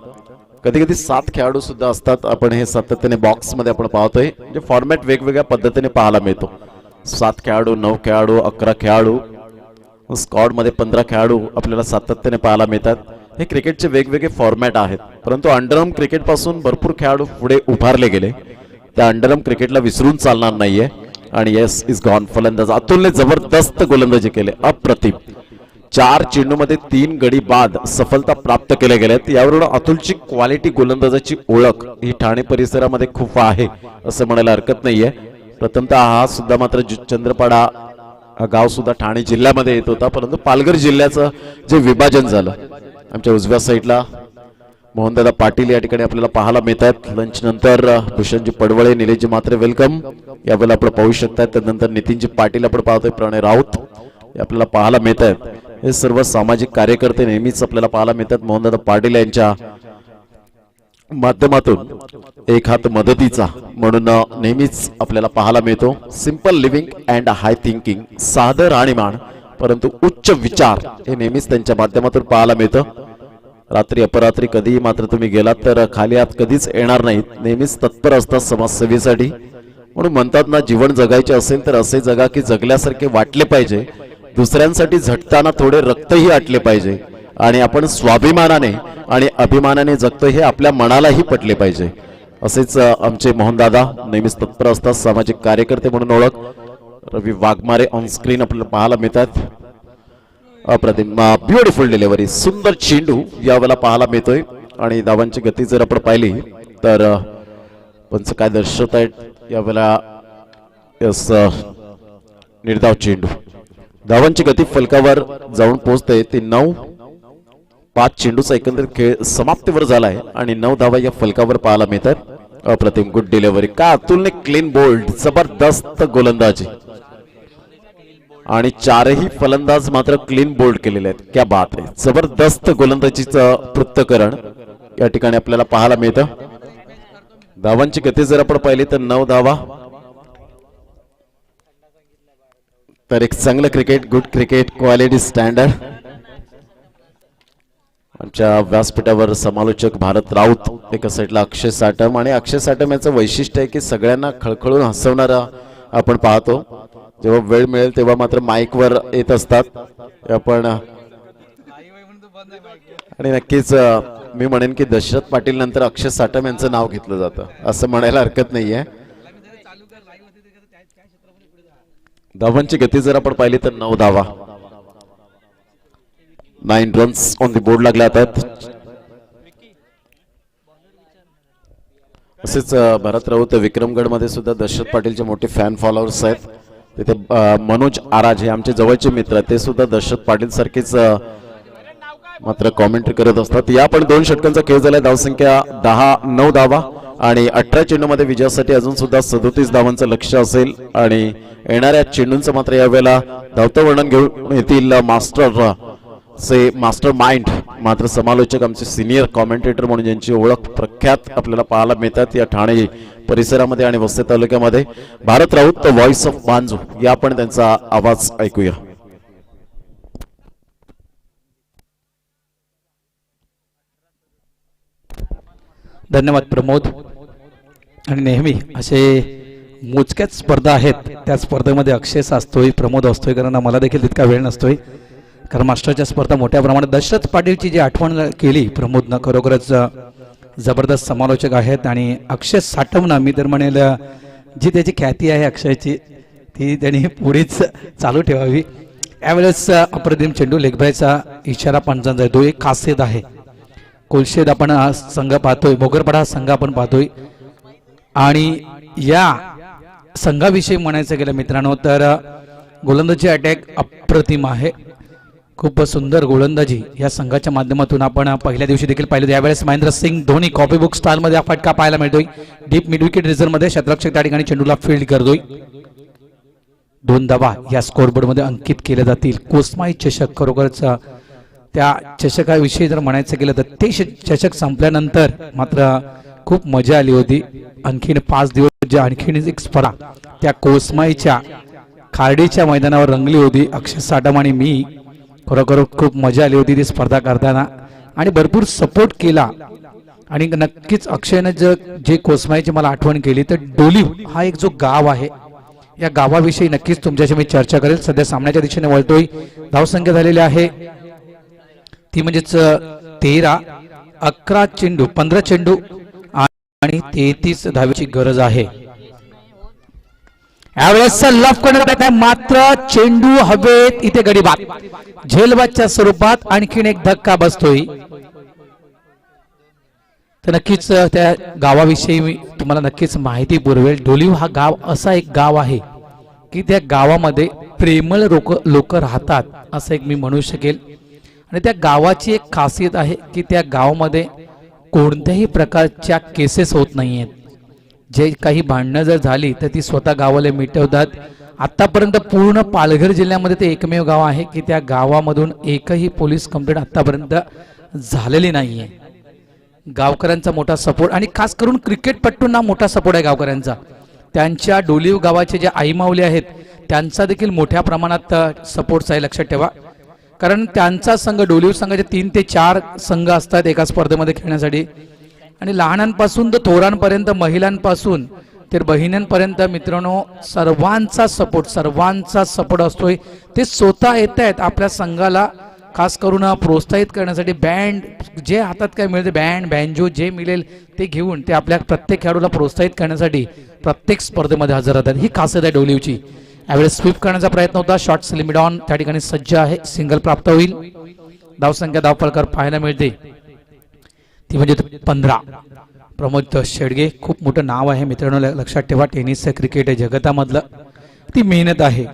कधी कधी 7 खेळाडू सुद्धा असतात. आपण हे सातत्याने बॉक्समध्ये आपण पाहतोय, म्हणजे फॉर्मॅट वेगवेगळ्या पद्धतीने पाहायला मिळतो. 7 खेळाडू, 9 खेळाडू, 11 खेळाडू, स्क्वॉड मध्ये 15 खेळाडू आपल्याला सातत्याने पाहायला मिळतात. हे क्रिकेटचे वेगवेगळे फॉर्मॅट आहेत, परंतु अंडरआर्म क्रिकेट पासून भरपूर खेळाडू पुढे उभारले गेले. त्या अंडरआर्म क्रिकेटला विसरून चालणार नाहीये. आणि येस इज गॉन. फलंदाज अतुलने जबरदस्त गोलंदाजी केले, अप्रतिम. 4 चेंडूमध्ये 3 गडी बाद सफलता प्राप्त केल्या गेल्यात. यावरून अतुलची क्वालिटी गोलंदाजाची ओळख ही ठाणे परिसरामध्ये खूप आहे असं म्हणायला हरकत नाहीये. प्रथमतः हा सुद्धा मात्र चंद्रपाडा गाव सुद्धा ठाणे जिल्ह्यामध्ये येत होता, परंतु पालघर जिल्ह्याचं जे विभाजन झालं, आमच्या उजव्या साईडला मोहनदादा पाटील या ठिकाणी आपल्याला पाहायला मिळतात. लंच नंतर भूषणजी पडवळे, निलेशजी मात्रे वेलकम यावेळेला आपण पाहू शकतात. त्यानंतर नितीनजी पाटील आपण पाहतोय, प्रणय राऊत आपल्याला पाहायला मिळत आहेत. हे सर्व सामाजिक कार्यकर्ते नेहमीच आपल्याला पाहायला मिळतात. मोहनदादा पाटील यांच्या माध्यमातून एक हात मदतीचा म्हणून नेहमीच आपल्याला पाहायला मिळतो. Simple living and high thinking, साधं राहणीमान परंतु उच्च विचार, हे नेहमीच त्यांच्या माध्यमातून पाहायला मिळतं. रात्री अपरात्री कधीही मात्र तुम्ही गेलात तर खाली हात कधीच येणार नाहीत, नेहमीच तत्पर असतात समाजसेवेसाठी. म्हणून म्हणतात ना, जीवन जगायचे असेल तर असे जगा की जगल्यासारखे वाटले पाहिजे. दुसऱ्यांसाठी झटताना थोडे रक्तही आटले पाहिजे, आणि आपण स्वाभिमानाने आणि अभिमानाने जगतो हे आपल्या मनालाही पटले पाहिजे. असेच आमचे मोहनदादा नेहमीच तत्पर असतात, सामाजिक कार्यकर्ते म्हणून ओळख. रवी वाघमारे ऑन स्क्रीन आपल्याला पाहायला मिळतात. अप्रतिम ब्युटिफुल डिलिव्हरी, सुंदर चेंडू यावेळेला पाहायला मिळतोय. आणि धावांची गती जर आपण पाहिली तर पंच काय दर्शवत आहेत यावेळेला, यस निर्धाव चेंडू. धावांची गती फलकावर जाऊन पोहोचते ते 9. 5 चेंडूचा एकंदरीत खेळ समाप्तीवर झालाय आणि 9 धावा या फलकावर पाहायला मिळतात. अप्रतिम गुड डिलिव्हरी. का अतुलने क्लीन बोल्ड, जबरदस्त गोलंदाजी, आणि 4ही फलंदाज मात्र क्लीन बोल्ड केलेले आहेत. क्या बात आहे, जबरदस्त गोलंदाजीचं पृथक्करण या ठिकाणी आपल्याला पाहायला मिळतं. धावांची गती जर आपण पाहिली तर 9 धावा. तर एक चांगलं cricket, good cricket, quality standard. आमच्या व्यासपीठावर समालोचक भारत राऊत, एका साईडला अक्षय साटम. आणि अक्षय साटम याचं वैशिष्ट्य आहे की सगळ्यांना खळखळून हसवणारा आपण पाहतो. जेव्हा वेळ मिळेल तेव्हा मात्र माईकवर येत असतात. आपण आणि नक्कीच मी म्हणेन की दशरथ पाटील नंतर अक्षय साटम यांचं नाव घेतलं जातं असं म्हणायला हरकत नाहीये. धावांची गती जर आपण पाहिली तर 9 धावा, 9 रन्स ऑन द बोर्ड लागल्या आहेत. तसेच भरत राऊत विक्रमगड मध्ये सुद्धा दशरथ पाटीलचे मोठे फॅन फॉलोअर्स आहेत. तिथे मनोज आराज हे आमचे जवळचे मित्र आहेत, ते सुद्धा दशरथ पाटील सारखेच मात्र कॉमेंट्री करत असतात. या पण 2 षटकांचा खेळ झालाय. धावसंख्या 9 धावा आणि 18 चेंडूमध्ये विजयासाठी अजून सुद्धा 37 धावांचं लक्ष असेल. आणि येणाऱ्या चेंडूंचं मात्र यावेळेला धावतं वर्णन घेऊन येतील मास्टर माइंड, मात्र समालोचक आमचे सिनियर कॉमेंटेटर म्हणून ज्यांची ओळख प्रख्यात आपल्याला पाहायला मिळतात या ठाणे परिसरामध्ये आणि वसई तालुक्यामध्ये. Bharat Raut, the voice of Manju, या आपण त्यांचा आवाज ऐकूया. धन्यवाद प्रमोद. आणि नेहमी असे मोजक्याच स्पर्धा आहेत, त्या स्पर्धेमध्ये अक्षय असतोय, प्रमोद असतोय, कारण मला देखील तितका वेळ नसतोय. कारण मास्टरच्या स्पर्धा मोठ्या प्रमाणात. दशरथ पाटीलची जी आठवण केली प्रमोदनं, खरोखरच जबरदस्त समालोचक आहेत. आणि अक्षय साठवणं मी तर म्हणेल जी त्याची ख्याती आहे अक्षयची ती त्यांनी पुढेच चालू ठेवावी. यावेळेस अप्रतिम चेंडू, लेगबायचा इशारा पंचांचा आहे, तो एक खासियत आहे. कोलशेद आपण संघ पाहतोय, मोगरपाडा संघ आपण पाहतोय. आणि या संघाविषयी म्हणायचं गेलं मित्रांनो तर गोलंदाजी अटॅक अप्रतिम आहे. खूप सुंदर गोलंदाजी या संघाच्या माध्यमातून आपण पहिल्या दिवशी देखील पाहिलं. यावेळेस Mahendra Singh Dhoni copy book style मध्ये हा फटका पाहायला मिळतोय. डीप मिड विकेट रिझर्व मध्ये क्षेत्ररक्षक त्या ठिकाणी चेंडूला फील्ड करतोय. 2 धावा या स्कोरबोर्ड मध्ये अंकित केल्या जातील. कोस्माई चषक, खरोखरच त्या चषकाविषयी जर म्हणायचं गेलं तर ते चषक संपल्यानंतर मात्र खूप मजा आली होती. आणखीन 5 दिवस जे आणखीन एक स्पर्धा त्या कोस्माईच्या खार्डीच्या मैदानावर रंगली होती. अक्षय साटम आणि मी खरोखर खूप मजा आली होती ती स्पर्धा करताना आणि भरपूर सपोर्ट केला. आणि नक्कीच अक्षयनं जे कोस्माईची मला आठवण केली तर डोलीव हा एक जो गाव आहे, या गावाविषयी नक्कीच तुमच्याशी मी चर्चा करेल. सध्या सामन्याच्या दिशेने वळतोय. धावसंख्या झालेली आहे ती म्हणजेच 13, 11 चेंडू, 15 चेंडू आणि 33 धावेची गरज आहे. यावेळेस लफ करण्यात येत आहे, मात्र चेंडू हवेत. इथे गडीबाद, झेलबादच्या स्वरूपात आणखीन एक धक्का बसतोय. तर नक्कीच त्या गावाविषयी मी तुम्हाला नक्कीच माहिती पुरवेल. डोलीव हा गाव असा एक गाव आहे की त्या गावामध्ये प्रेमळ लोक राहतात असं एक मी म्हणू शकेल. आणि त्या गावाची एक खासियत आहे की त्या गावामध्ये कोणत्याही प्रकारच्या केसेस होत नाहीयेत. जे काही भांडणं जर झाली तर ती स्वतः गावाला मिटवतात. आतापर्यंत पूर्ण पालघर जिल्ह्यामध्ये ते एकमेव गाव आहे की त्या गावामधून एकही पोलीस कंप्लेंट आतापर्यंत झालेली नाहीये. गावकऱ्यांचा मोठा सपोर्ट आणि खास करून क्रिकेटपट्टूंना मोठा सपोर्ट आहे गावकऱ्यांचा. त्यांच्या डोलीव गावाचे जे आईमाऊली आहेत त्यांचा देखील मोठ्या प्रमाणात सपोर्ट आहे, लक्षात ठेवा. कारण त्यांचा संघ, डोलीव संघाचे 3 ते 4 संघ असतात एका स्पर्धेमध्ये खेळण्यासाठी. आणि लहानांपासून तर थोरांपर्यंत, महिलांपासून तर बहिणींपर्यंत मित्रांनो सर्वांचा सपोर्ट असतोय. ते स्वतः येत आहेत आपल्या संघाला खास करून प्रोत्साहित करण्यासाठी. बँड जे हातात काय मिळते, बँड बँजो जे मिळेल ते घेऊन ते आपल्या प्रत्येक खेळाडूला प्रोत्साहित करण्यासाठी प्रत्येक स्पर्धेमध्ये हजर राहतात. ही खासियत आहे डोलीवची. यावेळेस स्वीप करण्याचा प्रयत्न होता. शॉट्स लिमिट ऑन त्या ठिकाणी सज्ज आहे. सिंगल प्राप्त होईल. धावसंख्या धावफलकार पाहायला मिळते ती म्हणजे 15. प्रमोद शेडगे, खूप मोठं नाव आहे मित्रांनो, लक्षात ठेवा. टेनिस क्रिकेट आहे जगतामधलं. ती मेहनत आहे.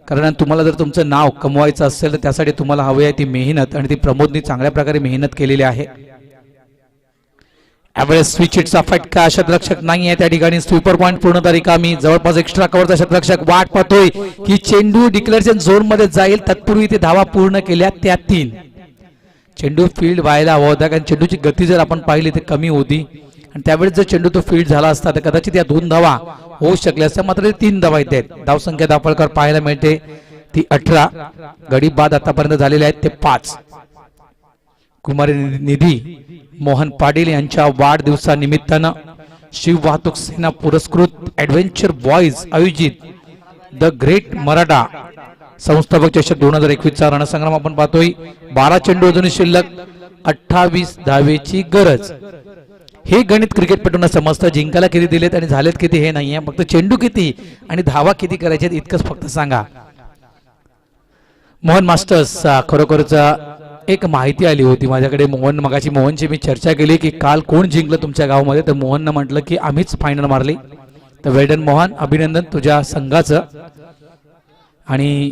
कारण तुम्हाला जर तुमचं नाव कमवायचं असेल तर त्यासाठी तुम्हाला हवी आहे ती मेहनत. आणि ती प्रमोदनी चांगल्या प्रकारे मेहनत केलेली आहे. यावेळेस स्विचिटचा फटका, क्षेत्ररक्षक नाही आहे त्या ठिकाणी. स्वीपर पॉइंट पूर्णतः रिकामी. जवळपास एक्स्ट्रा कव्हरचा क्षेत्ररक्षक वाट पाहतोय की चेंडू डिक्लेरेशन झोन मध्ये जाईल. तत्पूर्वी ते धावा पूर्ण केल्या त्या 3. चेंडू फील्ड व्हायला हवा होता कारण चेंडूची गती जर आपण पाहिली तर कमी होती. आणि त्यावेळेस जर चेंडू तो फील्ड झाला असता तर कदाचित या 2 धावा होऊ शकल्या असत्या. मात्र 3 धावा येत आहेत. धावसंख्या धावफलकार पाहायला मिळते ती 18. गडी बाद आतापर्यंत झालेले आहेत ते 5. कुमारी निधी मोहन पाटील यांच्या वाढदिवसानिमित्तानं शिव वाहतूक सेना पुरस्कृत ऍडव्हेंचर बॉईज आयोजित द ग्रेट मराठा संस्थापक चषक 2021चा रणसंग्राम आपण पाहतोय. 12 चेंडू अजूनही शिल्लक, 28 धावेची गरज. हे गणित क्रिकेटपटूंना समजतं. जिंकायला किती दिलेत आणि झालेत किती हे नाहीये, फक्त चेंडू किती आणि धावा किती करायचे इतकंच फक्त सांगा. मोहन मास्टर्स खरोखरच एक माहिती आली होती माझ्याकडे. मगाची मोहनची मी चर्चा केली की काल कोण जिंकलं तुमच्या गावामध्ये, तर मोहननं म्हटलं की आम्हीच फायनल मारली. तर वेल्डन मोहन, अभिनंदन तुझ्या संघाचं. आणि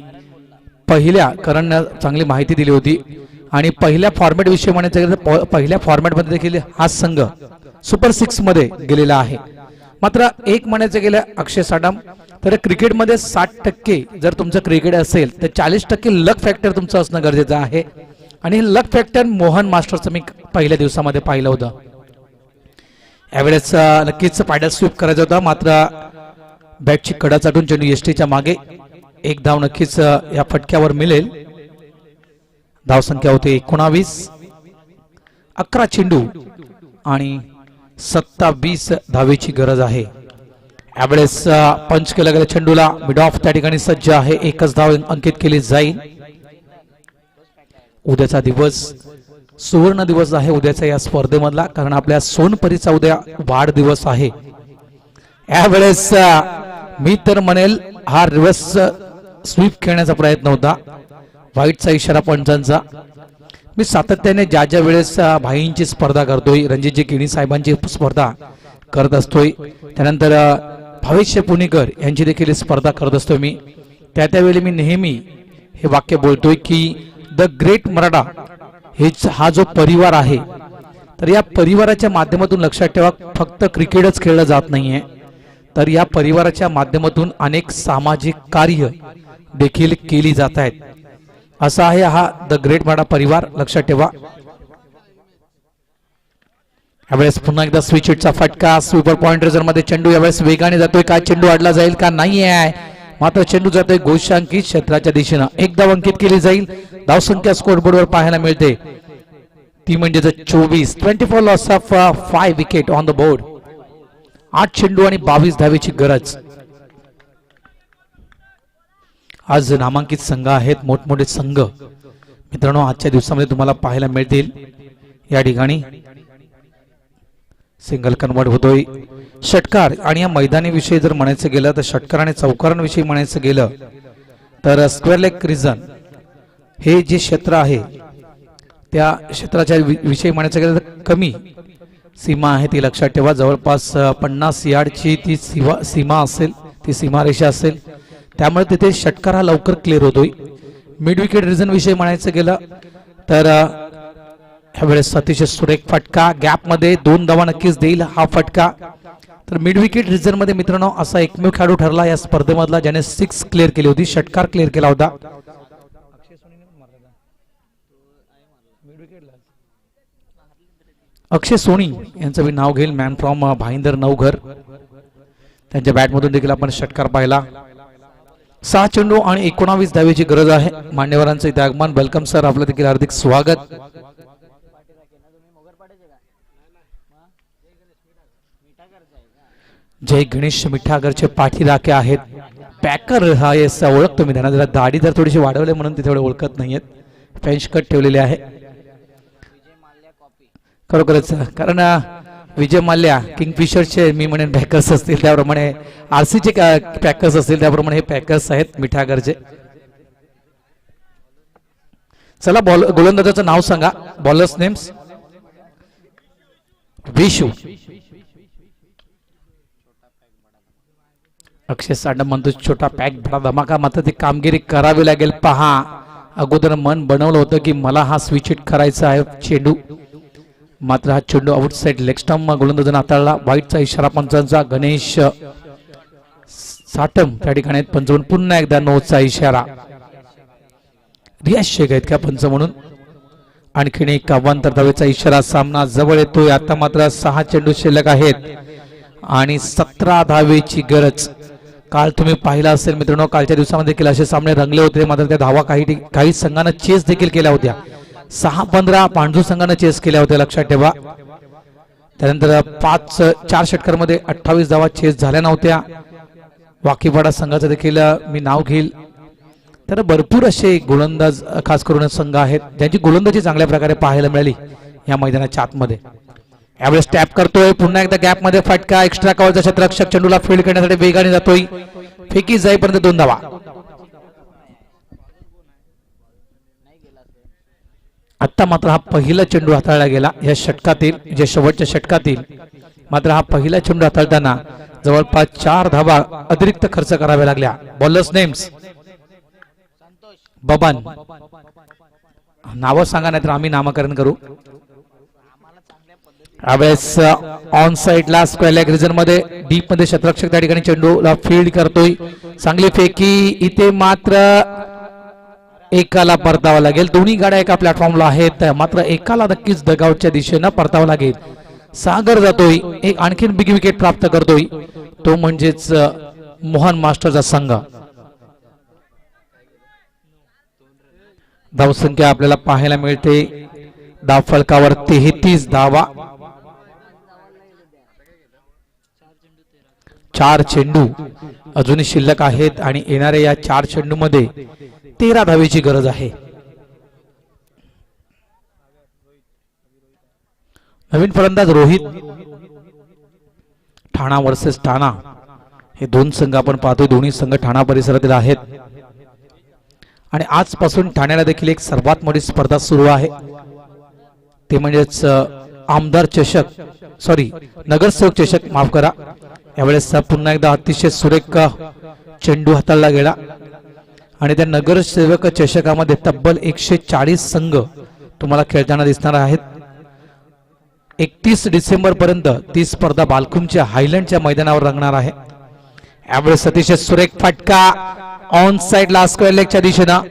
पहिल्या करणनं चांगली माहिती दिली होती. आणि पहिल्या फॉर्मॅट विषयी म्हणायचं गेलं तर पहिल्या फॉर्मॅटमध्ये देखील हा संघ सुपर 6 मध्ये गेलेला आहे. मात्र एक म्हणायचं गेलं अक्षय साडम, तर क्रिकेटमध्ये 60% जर तुमचं क्रिकेट असेल तर 40% लक फॅक्टर तुमचं असणं गरजेचं आहे. आणि हे लक फॅक्टर मोहन मास्टरचं मी पहिल्या दिवसामध्ये पाहिलं होतं. यावेळेस नक्कीच पॅडल स्वीप करायचा होता, मात्र बॅटची कडा चाटून चेंडू एसटीच्या मागे. एक धाव नक्कीच या फटक्यावर मिळेल. धावसंख्या होते 19. 11 चेंडू आणि 27 धावेची गरज आहे. यावेळेस पंच केला गेला चेंडूला. मिड ऑफ त्या ठिकाणी सज्ज आहे. एकच धाव अंकित केली जाईल. उद्याचा दिवस सुवर्ण दिवस आहे उद्याचा या स्पर्धेमधला, कारण आपल्या सोनपरीचा उद्या वाढदिवस आहे. यावेळेस मी तर म्हणेल हा रिव्हर्स स्वीप खेळण्याचा प्रयत्न होता. व्हाईटचा इशारा पंचांचा. मी सातत्याने ज्या ज्या वेळेस भाईंची स्पर्धा करतोय, रणजितजी किणी साहेबांची स्पर्धा करत असतोय, त्यानंतर भविष्य पुणेकर यांची देखील स्पर्धा करत असतोय मी, त्यावेळी मी नेहमी हे वाक्य बोलतोय की द ग्रेट मराठा हा जो परिवार आहे, तर या परिवाराच्या माध्यमातून लक्षात ठेवा फक्त क्रिकेटच खेळलं जात नाहीये, तर या परिवाराच्या माध्यमातून अनेक सामाजिक कार्य देखील केली जात आहेत. असा आहे हा द ग्रेट मराठा परिवार, लक्षात ठेवा. यावेळेस पुन्हा एकदा स्विच हिटचा फटका. स्वीपर पॉइंट रिझर्व मध्ये चेंडू यावेळेस वेगाने जातोय. काय चेंडू अडला जाईल का नाही आहे, मात्र चेंडू जातोय गोशांकित क्षेत्राच्या दिशेनं. एक धाव अंकित केली जाईल. धावसंख्या स्कोरबोर्डवर पाहायला मिळते ती म्हणजे 24. 24 loss of 5 wicket on the board. 8 चेंडू आणि 22 धावेची गरज. आज नामांकित संघ आहेत, मोठमोठे संघ मित्रांनो आजच्या दिवसामध्ये तुम्हाला पाहायला मिळतील. या ठिकाणी सिंगल कन्वर्ट होतोय. षटकार आणि या मैदानी विषयी जर म्हणायचं गेलं तर षटकार आणि चौकारांविषयी म्हणायचं गेलं तर स्क्वेअर लेग रिजन हे जे क्षेत्र आहे त्या क्षेत्राच्या विषयी म्हणायचं गेलं तर कमी सीमा आहे ती लक्षात ठेवा. जवळपास 50 यार्डची ती सीमा असेल, ती सीमारेषा असेल, त्यामुळे तिथे षटकार हा लवकर क्लिअर होतोय. मिड विकेट रिजन विषयी म्हणायचं गेलं तर ह्यावेळेस अतिशय सुरेख फटका. गॅप मध्ये 2 धावा नक्कीच देईल हा फटका. तर मिड विकेट रिजन मध्ये मित्रांनो असा एकमेव खेळाडू ठरला या स्पर्धेमधला ज्याने 6 क्लिअर केली होती, षटकार क्लिअर केला होता. अक्षय सोनी यांचं मी नाव घेईल, मॅन फ्रॉम भाईंदर नवघर. त्यांच्या बॅटमधून देखील आपण षटकार पाहिला. 6 चेंडू आणि 19 धावेची गरज आहे. मान्यवरांचं इथे आगमन. वेलकम सर, आपलं देखील हार्दिक स्वागत. जय गणेश मिठागरचे पाठीराखे आहेत. पॅकर हा येस ओळखतो मी त्यांना, जरा दाढी जर थोडीशी वाढवले म्हणून ते थोडे ओळखत नाहीयेत. फेंच कट ठेवलेले आहे खरोखरच, कारण विजय माल्या किंगफिशरचे मी म्हणेन पॅकर्स असतील, त्याप्रमाणे आरसीचे पॅकर्स असतील, त्याप्रमाणे हे पॅकर्स आहेत मिठागरचे. चला गोलंदाजाचं नाव सांगा. Bowlers names. विशू. अक्षय साडम म्हणतो छोटा पॅक बडा धमाका. मात्र ती कामगिरी करावी लागेल. पहा अगोदर मन बनवलं होतं की मला हा स्विच हिट करायचा आहे चेंडू, मात्र हा चेंडू आउटसाइड लेग स्टंप गोलंदाजाने हाताळला. व्हाईटचा इशारा पंचांचा. गणेश साटम त्या ठिकाणी पंच म्हणून पुन्हा एकदा नोचा इशारा. रियाज शेख आहेत का पंच म्हणून. आणखीन एक अवांतर धावेचा इशारा. सामना जवळ येतोय. आता मात्र 6 चेंडू शिल्लक आहेत आणि 17 धावेची गरज. काल तुम्ही पाहिला असेल मित्रांनो, कालच्या दिवसामध्ये देखील असे सामने रंगले होते, मात्र त्या धावा काही संघानं चेस देखील केल्या होत्या. 6-15 पांढू संघानं चेस केल्या होत्या, लक्षात ठेवा. त्यानंतर 4 षटकांमध्ये 28 धावा चेस झाल्या नव्हत्या. वाकीपाडा संघाचं देखील मी नाव घेईल. तर भरपूर असे गोलंदाज खास करून संघ आहेत ज्यांची गोलंदाजी चांगल्या प्रकारे पाहायला मिळाली या मैदानाच्या आतमध्ये. यावेळेस टॅप करतोय, पुन्हा एकदा गॅप मध्ये फटका, एक्स्ट्रा कव्हरचा क्षेत्ररक्षक चेंडूला फील्ड करण्यासाठी वेगाने जातोय, फेकी जाईपर्यंत 2 धावा. आता मात्र हा पहिला चेंडू हाताळला गेला या षटकातील, जे शेवटच्या षटकातील. मात्र हा पहिला चेंडू हाताळताना जवळपास 4 धावा अतिरिक्त खर्च कराव्या लागल्या. बॉलर्स नेम्स बबन, नावं सांगा नाहीतर आम्ही नामकरण करू. यावेळेस ऑन साइडला स्क्वेअर लेग रिजन मध्ये डीप मध्ये क्षेत्ररक्षक त्या ठिकाणी चेंडूला फील्ड करतोय. चांगली फेकी, इथे मात्र एकाला परतावं लागेल. दोन्ही गाड्या एका प्लॅटफॉर्मला आहेत, मात्र एकाला नक्कीच डगआउटच्या दिशेनं परतावं लागेल. सागर जातोय, एक आणखीन बिग विकेट प्राप्त करतोय, तो म्हणजेच मोहन मास्टरचा संघ. धावसंख्या आपल्याला पाहायला मिळते धाव फलकावर 33 धावा. 4 चेंडू अजूनही शिल्लक आहेत आणि येणाऱ्या या 4 चेंडू मध्ये 13 धावेची गरज आहे. नवीन फलंदाज रोहित. ठाणा वर्सेस ठाणा हे 2 संघ आपण पाहतोय, दोन्ही संघ ठाणा परिसरातील आहेत. आणि आजपासून ठाण्याला देखील एक सर्वात मोठी स्पर्धा सुरू आहे, ते म्हणजेच आमदार चषक, नगरसेवक चषक, माफ करा. यावेळेस पुन्हा एकदा अतिशय सुरेख चेंडू हाताळला गेला आणि त्या नगरसेवक चषकामध्ये तब्बल 140 संघ तुम्हाला खेळताना दिसणार आहेत. 31 डिसेंबर पर्यंत ती स्पर्धा बालकुमच्या हायलँडच्या मैदानावर रंगणार आहे. यावेळेस अतिशय सुरेख फटका ऑन साइड ला स्क्वेअर लेगच्या दिशेनं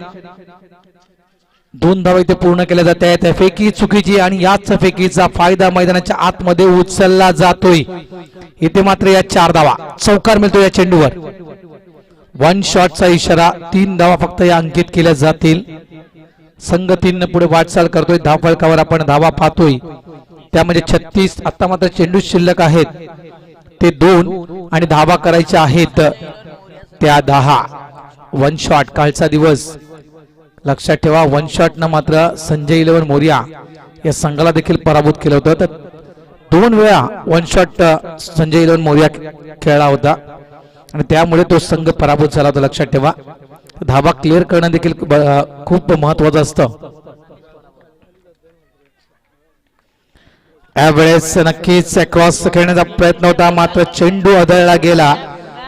2 धावा इथे पूर्ण केल्या जात आहेत. फेकी चुकीची आणि याच फेकीचा फायदा मैदानाच्या आतमध्ये उचलला जातोय. इथे मात्र या 4 धावा, चौकार मिळतो या चेंडूवर. 1 शॉटचा इशारा, 3 धावा फक्त या अंकित केल्या जातील. संघ 3 पुढे वाटचाल करतोय. धाव फलकावर आपण धावा पाहतोय त्यामध्ये 36. आता मात्र चेंडू शिल्लक आहेत ते 2 आणि धावा करायच्या आहेत त्या 10. 1 शॉट कालचा दिवस लक्षात ठेवा. 1 शॉट न मात्र संजय 11 मोरिया या संघाला देखील पराभूत केलं होतं. तर 2 वेळा 1 शॉट संजय 11 मोरिया खेळला होता आणि त्यामुळे तो संघ पराभूत झाला होता, लक्षात ठेवा. धावा क्लिअर करणं देखील खूप महत्वाचं असतं. यावेळेस नक्कीच क्रॉस खेळण्याचा प्रयत्न होता, मात्र चेंडू आदळला गेला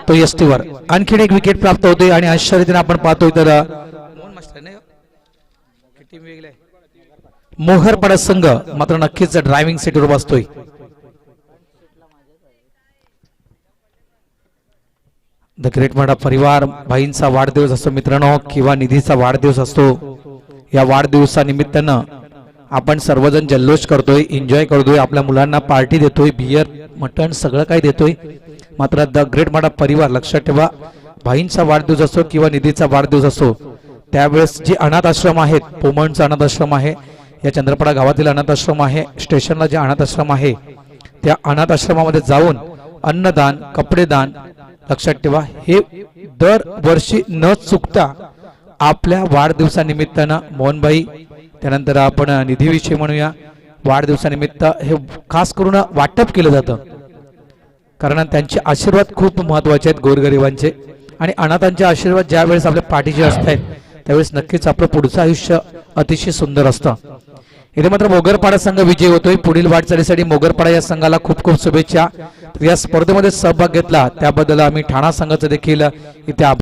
तो यष्टीवर. आणखीन एक विकेट प्राप्त होते आणि अशा रीतीने आपण पाहतोय तर मोहरपाडा संघ मात्र नक्कीच ड्रायव्हिंग सीटवर बसतोय. द ग्रेट माडा परिवार, भाईंचा वाढदिवस असतो मित्रांनो किंवा निधीचा वाढदिवस असतो. या वाढदिवसानिमित्तानं आपण सर्वजण जल्लोष करतोय, एन्जॉय करतोय, आपल्या मुलांना पार्टी देतोय, बियर मटण सगळं काही देतोय. मात्र द ग्रेट माडा परिवार लक्षात ठेवा, भाईंचा वाढदिवस असो किंवा निधीचा वाढदिवस असो त्यावेळेस जे अनाथ आश्रम आहेत, पोमणचा अनाथ आश्रम आहे, या चंद्रपाडा गावातील अनाथ आश्रम आहे, स्टेशनला जे अनाथ आश्रम आहे त्या अनाथ आश्रमामध्ये जाऊन अन्नदान, कपडेदान लक्षात ठेवा हे दर वर्षी न चुकता आपल्या वाढदिवसानिमित्तानं मोहनभाई, त्यानंतर आपण निधीविषयी म्हणूया, वाढदिवसानिमित्त हे खास करून वाटप केलं जातं. कारण त्यांचे आशीर्वाद खूप महत्वाचे आहेत गोरगरिबांचे, आणि अनाथांचे आशीर्वाद ज्या वेळेस आपल्या पाठीशी असतात त्यावेळेस नक्कीच आपलं पुढचं आयुष्य अतिशय सुंदर असतं. इथे मात्र मोगरपाडा संघ विजयी होतोय. पुढील वाटचालीसाठी मोगरपाडा या संघाला खूप खूप शुभेच्छा. या स्पर्धेमध्ये सहभाग घेतला त्याबद्दल आम्ही ठाणा संघाचं देखील इथे